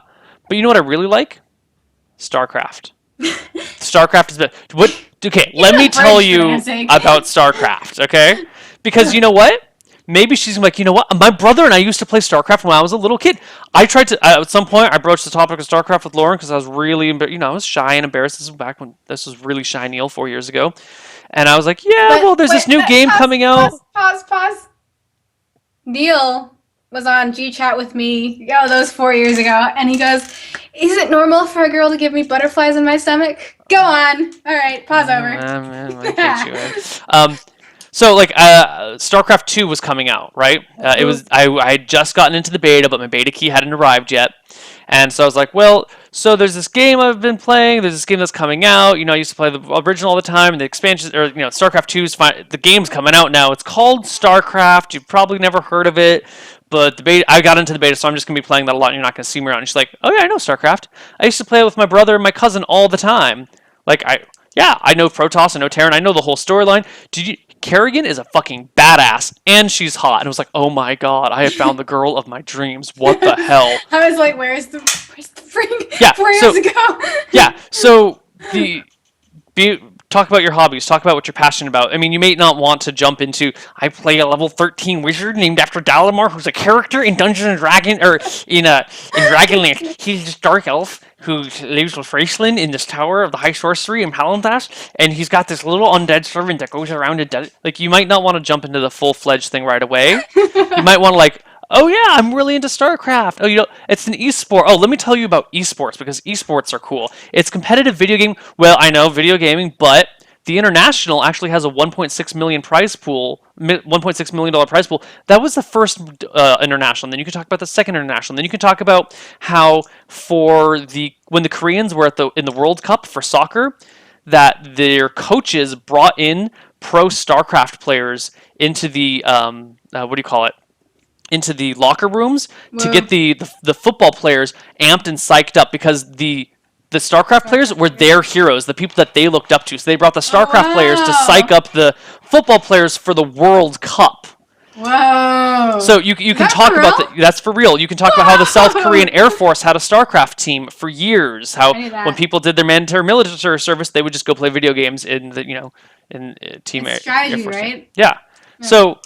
But you know what I really like? StarCraft. StarCraft is better. What? Okay, let me tell you about StarCraft, okay? Because you know what? Maybe she's gonna be like, you know what? My brother and I used to play StarCraft when I was a little kid. I tried to, at some point, I broached the topic of StarCraft with Lauren because I was really, I was shy and embarrassed. This was back when this was really shy Neil 4 years ago. And I was like, there's this new game coming out. Pause. Neil was on G-Chat with me, those 4 years ago, and he goes, is it normal for a girl to give me butterflies in my stomach? Go on. All right, pause over. So like StarCraft 2 was coming out, right? It was I had just gotten into the beta, but my beta key hadn't arrived yet. And so I was like, well, so there's this game I've been playing, there's this game that's coming out, I used to play the original all the time, and the expansion, or StarCraft 2 is fine. The game's coming out now. It's called StarCraft. You've probably never heard of it. But the beta, I got into the beta, so I'm just going to be playing that a lot, and you're not going to see me around. And she's like, oh yeah, I know StarCraft. I used to play it with my brother and my cousin all the time. Like, Yeah, I know Protoss, I know Terran, I know the whole storyline. Kerrigan is a fucking badass, and she's hot. And it was like, oh my god, I have found the girl of my dreams. What the hell? I was like, where's the freak? Yeah, 4 years ago. Yeah, so the be talk about your hobbies, talk about what you're passionate about. I mean, you may not want to jump into I play a level 13 wizard named after Dalamar, who's a character in Dungeons and Dragons or in Dragonlance. He's this dark elf who lives with Raceland in this tower of the high sorcery in Palanthas, and he's got this little undead servant that goes around and does like you might not want to jump into the full-fledged thing right away. You might want to like oh yeah, I'm really into StarCraft. Oh, it's an esport. Oh, let me tell you about esports because esports are cool. It's competitive video game. Well, I know video gaming, but the international actually has a 1.6 million prize pool, $1.6 million prize pool. That was the first international. And then you can talk about the second international. And then you can talk about how when the Koreans were in the World Cup for soccer, that their coaches brought in pro StarCraft players into the what do you call it? Into the locker rooms to get the football players amped and psyched up because the StarCraft players were their heroes, the people that they looked up to. So they brought the StarCraft players to psych up the football players for the World Cup. Whoa. So you can talk about that. That's for real. You can talk about how the South Korean Air Force had a StarCraft team for years. How when people did their mandatory military service, they would just go play video games in the in team strategy, Air Force right? team. Yeah. So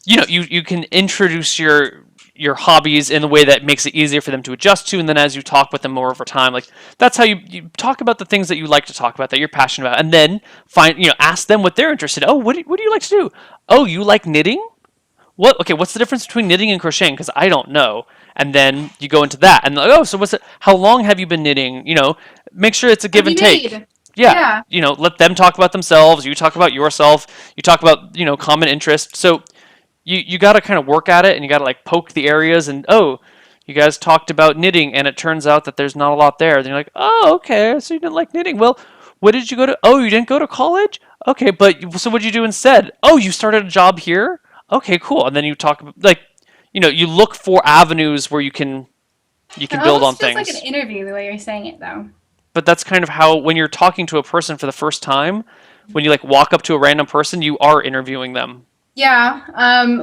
you can introduce your hobbies in a way that makes it easier for them to adjust to, and then as you talk with them more over time, like that's how you talk about the things that you like to talk about, that you're passionate about, and then ask them what they're interested in. Oh, what do you like to do? Oh, you like knitting? What's the difference between knitting and crocheting? Because I don't know. And then you go into that, and like, oh, so how long have you been knitting? Make sure it's a give and take. Yeah. Let them talk about themselves. You talk about yourself. You talk about common interests. So you got to kind of work at it, and you got to like poke the areas. And you guys talked about knitting, and it turns out that there's not a lot there. Then you're like, oh, okay, so you didn't like knitting. Well, what did you go to? Oh, you didn't go to college? Okay, so what did you do instead? Oh, you started a job here? Okay, cool. And then you talk like, you look for avenues where you can build on things. It's like an interview the way you're saying it, though. But that's kind of how when you're talking to a person for the first time, when you like walk up to a random person, you are interviewing them. Yeah,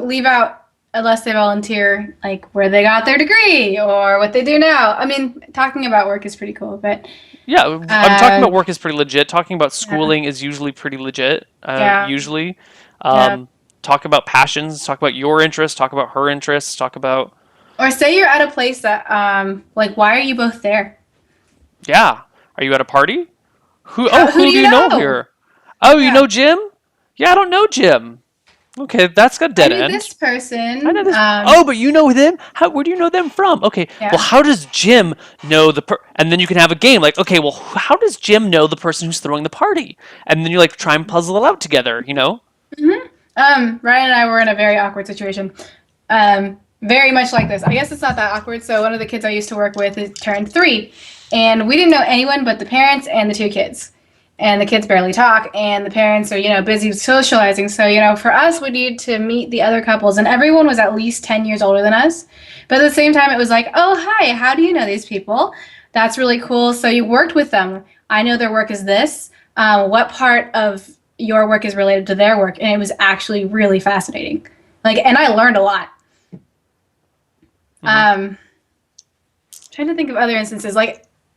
leave out unless they volunteer, like where they got their degree or what they do now. I mean, talking about work is pretty cool, but yeah, I'm talking about work is pretty legit. Talking about schooling is usually pretty legit. Usually, talk about passions, talk about your interests, talk about her interests, talk about. Or say you're at a place that, like, why are you both there? Yeah, are you at a party? Who do you know here? Oh, you know Jim? Yeah, I don't know Jim. Okay, that's got dead end. This person. I know this. But you know them? Where do you know them from? Okay, well, how does Jim know and then you can have a game like, okay, well, how does Jim know the person who's throwing the party? And then you like try and puzzle it out together, Mm-hmm. Ryan and I were in a very awkward situation. Very much like this. I guess it's not that awkward. So one of the kids I used to work with turned 3, and we didn't know anyone but the parents and the 2 kids. And the kids barely talk, and the parents are, busy socializing. So, for us, we need to meet the other couples, and everyone was at least 10 years older than us. But at the same time, it was like, oh, hi, how do you know these people? That's really cool. So you worked with them. I know their work is this. What part of your work is related to their work? And it was actually really fascinating. And I learned a lot. Mm-hmm. Trying to think of other instances,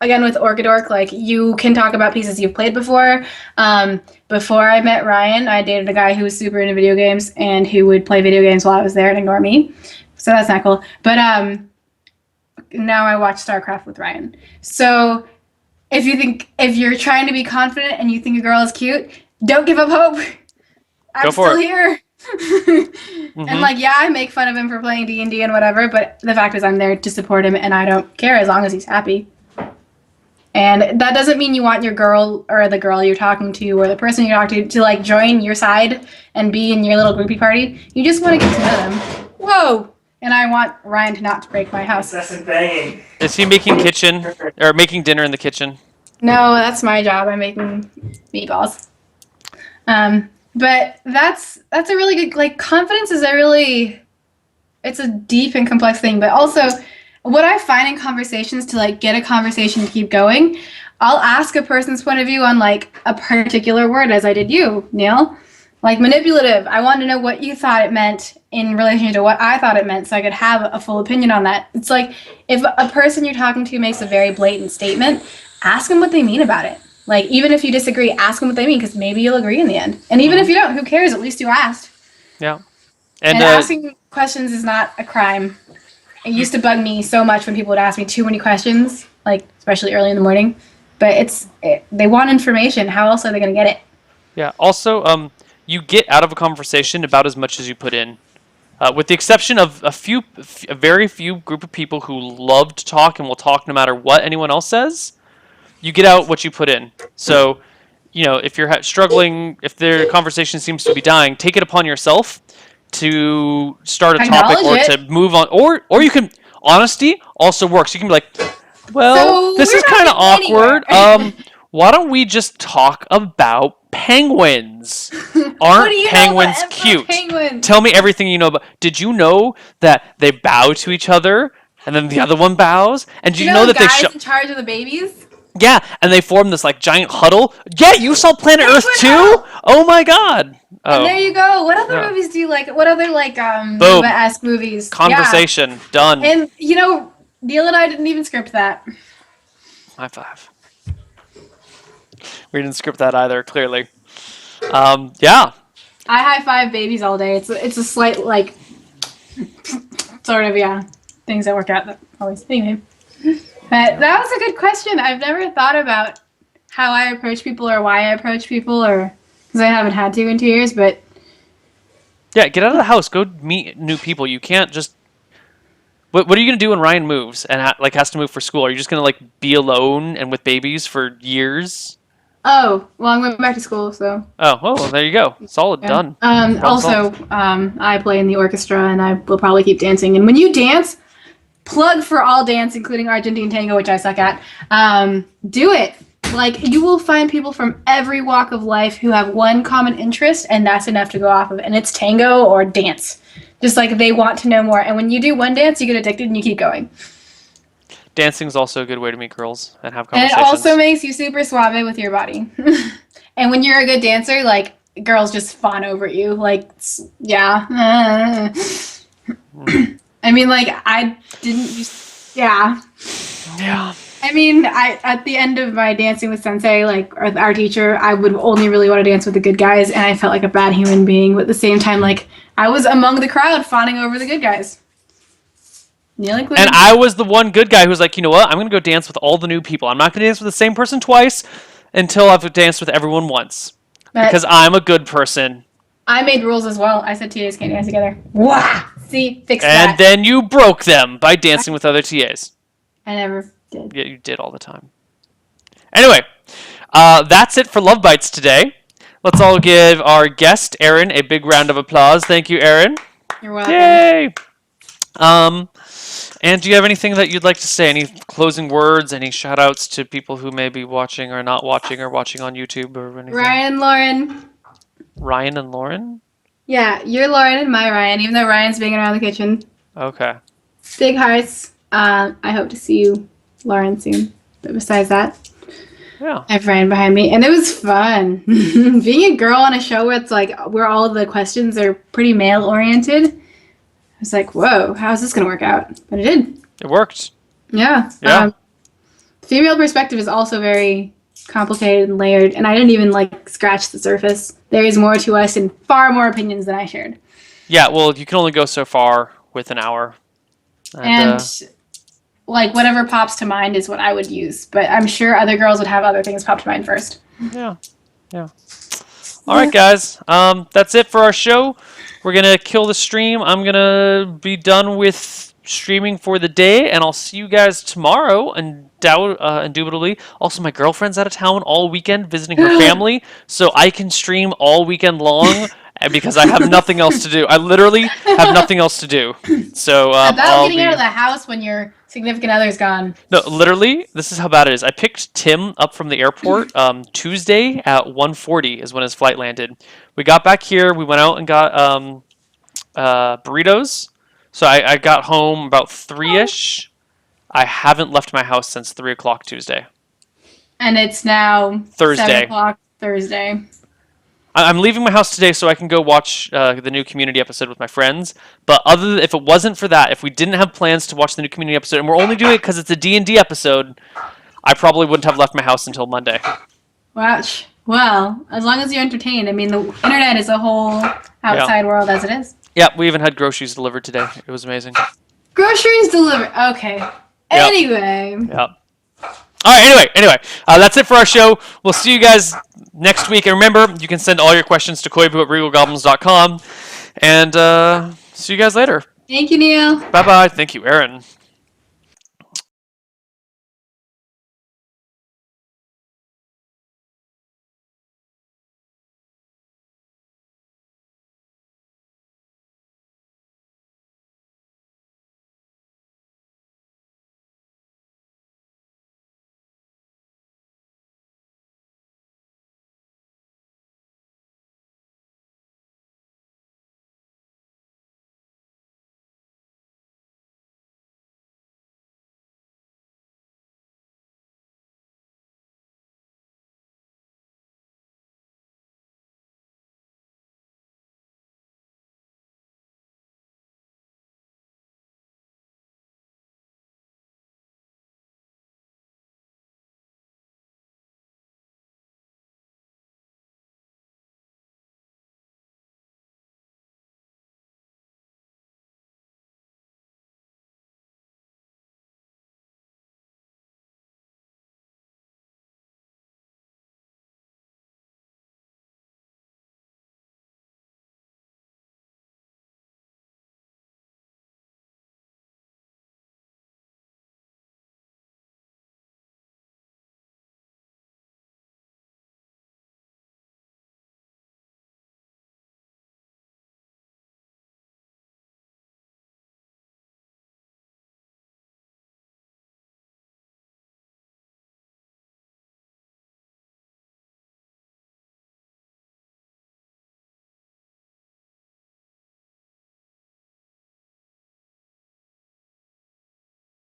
again, with Orchidork, you can talk about pieces you've played before. Before I met Ryan, I dated a guy who was super into video games and who would play video games while I was there and ignore me. So that's not cool. But now I watch StarCraft with Ryan. So if you're trying to be confident and you think a girl is cute, don't give up hope. I'm still here. Mm-hmm. And I make fun of him for playing D&D and whatever, but the fact is I'm there to support him and I don't care as long as he's happy. And that doesn't mean you want your girl or the girl you're talking to or the person you're talking to join your side and be in your little groupie party. You just want to get to know them. Whoa! And I want Ryan to not break my house. Is he making making dinner in the kitchen? No, that's my job. I'm making meatballs. But that's a really good, confidence is it's a deep and complex thing, but also what I find in conversations to get a conversation to keep going, I'll ask a person's point of view on like a particular word, as I did you, Neil. Like manipulative. I want to know what you thought it meant in relation to what I thought it meant so I could have a full opinion on that. It's like if a person you're talking to makes a very blatant statement, ask them what they mean about it. Like even if you disagree, ask them what they mean because maybe you'll agree in the end. And even if you don't, who cares? At least you asked. Yeah. And asking questions is not a crime. It used to bug me so much when people would ask me too many questions, like especially early in the morning. But they want information. How else are they going to get it? Yeah. Also, you get out of a conversation about as much as you put in, with the exception of a very few group of people who love to talk and will talk no matter what anyone else says. You get out what you put in. So, if you're struggling, if their conversation seems to be dying, take it upon yourself to start a topic or to move on, or you can. Honesty also works. You can be like, well, this is kind of awkward. Why don't we just talk about penguins? Aren't penguins cute? Penguins? Tell me everything you know about. Did you know that they bow to each other and then the other one bows? And did you know that the guys in charge of the babies? Yeah, and they form this like giant huddle. Yeah, you saw Planet Earth too? Oh my god. Oh. And there you go. What other movies do you like? What other Nova-esque movies? Conversation. Yeah. Done. And Neil and I didn't even script that. High five. We didn't script that either, clearly. Yeah. I high five babies all day. It's a slight sort of things that work out that always anyway. But that was a good question. I've never thought about how I approach people or why I approach people, or because I haven't had to in 2 years. But yeah, get out of the house. Go meet new people. You can't just. What are you gonna do when Ryan moves and has to move for school? Are you just gonna be alone and with babies for years? Oh well, I'm going back to school, so. Oh well, there you go. Solid, done. Also, I play in the orchestra, and I will probably keep dancing. And when you dance. Plug for all dance, including Argentine tango, which I suck at. Do it. You will find people from every walk of life who have one common interest, and that's enough to go off of. And it's tango or dance. Just they want to know more. And when you do one dance, you get addicted and you keep going. Dancing is also a good way to meet girls and have conversations. And it also makes you super suave with your body. And when you're a good dancer, girls just fawn over you. Yeah. I mean, I didn't just, yeah. Yeah. I mean, at the end of my dancing with Sensei, or our teacher, I would only really want to dance with the good guys, and I felt like a bad human being, but at the same time, I was among the crowd fawning over the good guys. Neil included. And I was the one good guy who was like, you know what, I'm going to go dance with all the new people. I'm not going to dance with the same person twice until I've danced with everyone once. Because I'm a good person. I made rules as well. I said TAs can't dance together. Wow! See, fix that. And then you broke them by dancing with other TAs. I never did. Yeah, you did all the time. Anyway, that's it for LoveBytes today. Let's all give our guest, Erin, a big round of applause. Thank you, Erin. You're welcome. Yay! And do you have anything that you'd like to say? Any closing words? Any shout-outs to people who may be watching or not watching or watching on YouTube or anything? Ryan and Lauren. Ryan and Lauren? Yeah, you're Lauren and my Ryan, even though Ryan's banging around the kitchen. Okay. Big hearts. I hope to see you, Lauren, soon. But besides that, yeah, I have Ryan behind me, and it was fun. Being a girl on a show where it's where all the questions are pretty male-oriented, I was like, whoa, how's this going to work out? But it did. It worked. Yeah. Yeah. Female perspective is also very complicated and layered, and I didn't even scratch the surface. There is more to us and far more opinions than I shared. Yeah, well, you can only go so far with an hour. And whatever pops to mind is what I would use, but I'm sure other girls would have other things pop to mind first. Yeah. All right, guys. That's it for our show. We're gonna kill the stream. I'm gonna be done with streaming for the day, and I'll see you guys tomorrow. Indubitably. Also, my girlfriend's out of town all weekend visiting her family, so I can stream all weekend long because I have nothing else to do. I literally have nothing else to do. So about getting out of the house when your significant other's gone. No, literally, this is how bad it is. I picked Tim up from the airport Tuesday at 1:40 is when his flight landed. We got back here. We went out and got burritos. So I got home about 3-ish. I haven't left my house since 3 o'clock Tuesday. And it's now Thursday. 7 o'clock Thursday. I'm leaving my house today so I can go watch the new Community episode with my friends. But if it wasn't for that, if we didn't have plans to watch the new Community episode, and we're only doing it because it's a D&D episode, I probably wouldn't have left my house until Monday. Watch. Well, as long as you're entertained. I mean, the internet is a whole outside world as it is. Yeah, we even had groceries delivered today. It was amazing. Groceries delivered. Okay. Anyway. Yep. All right, anyway, that's it for our show. We'll see you guys next week. And remember, you can send all your questions to koibu@regalgoblins.com. And see you guys later. Thank you, Neil. Bye-bye. Thank you, Erin.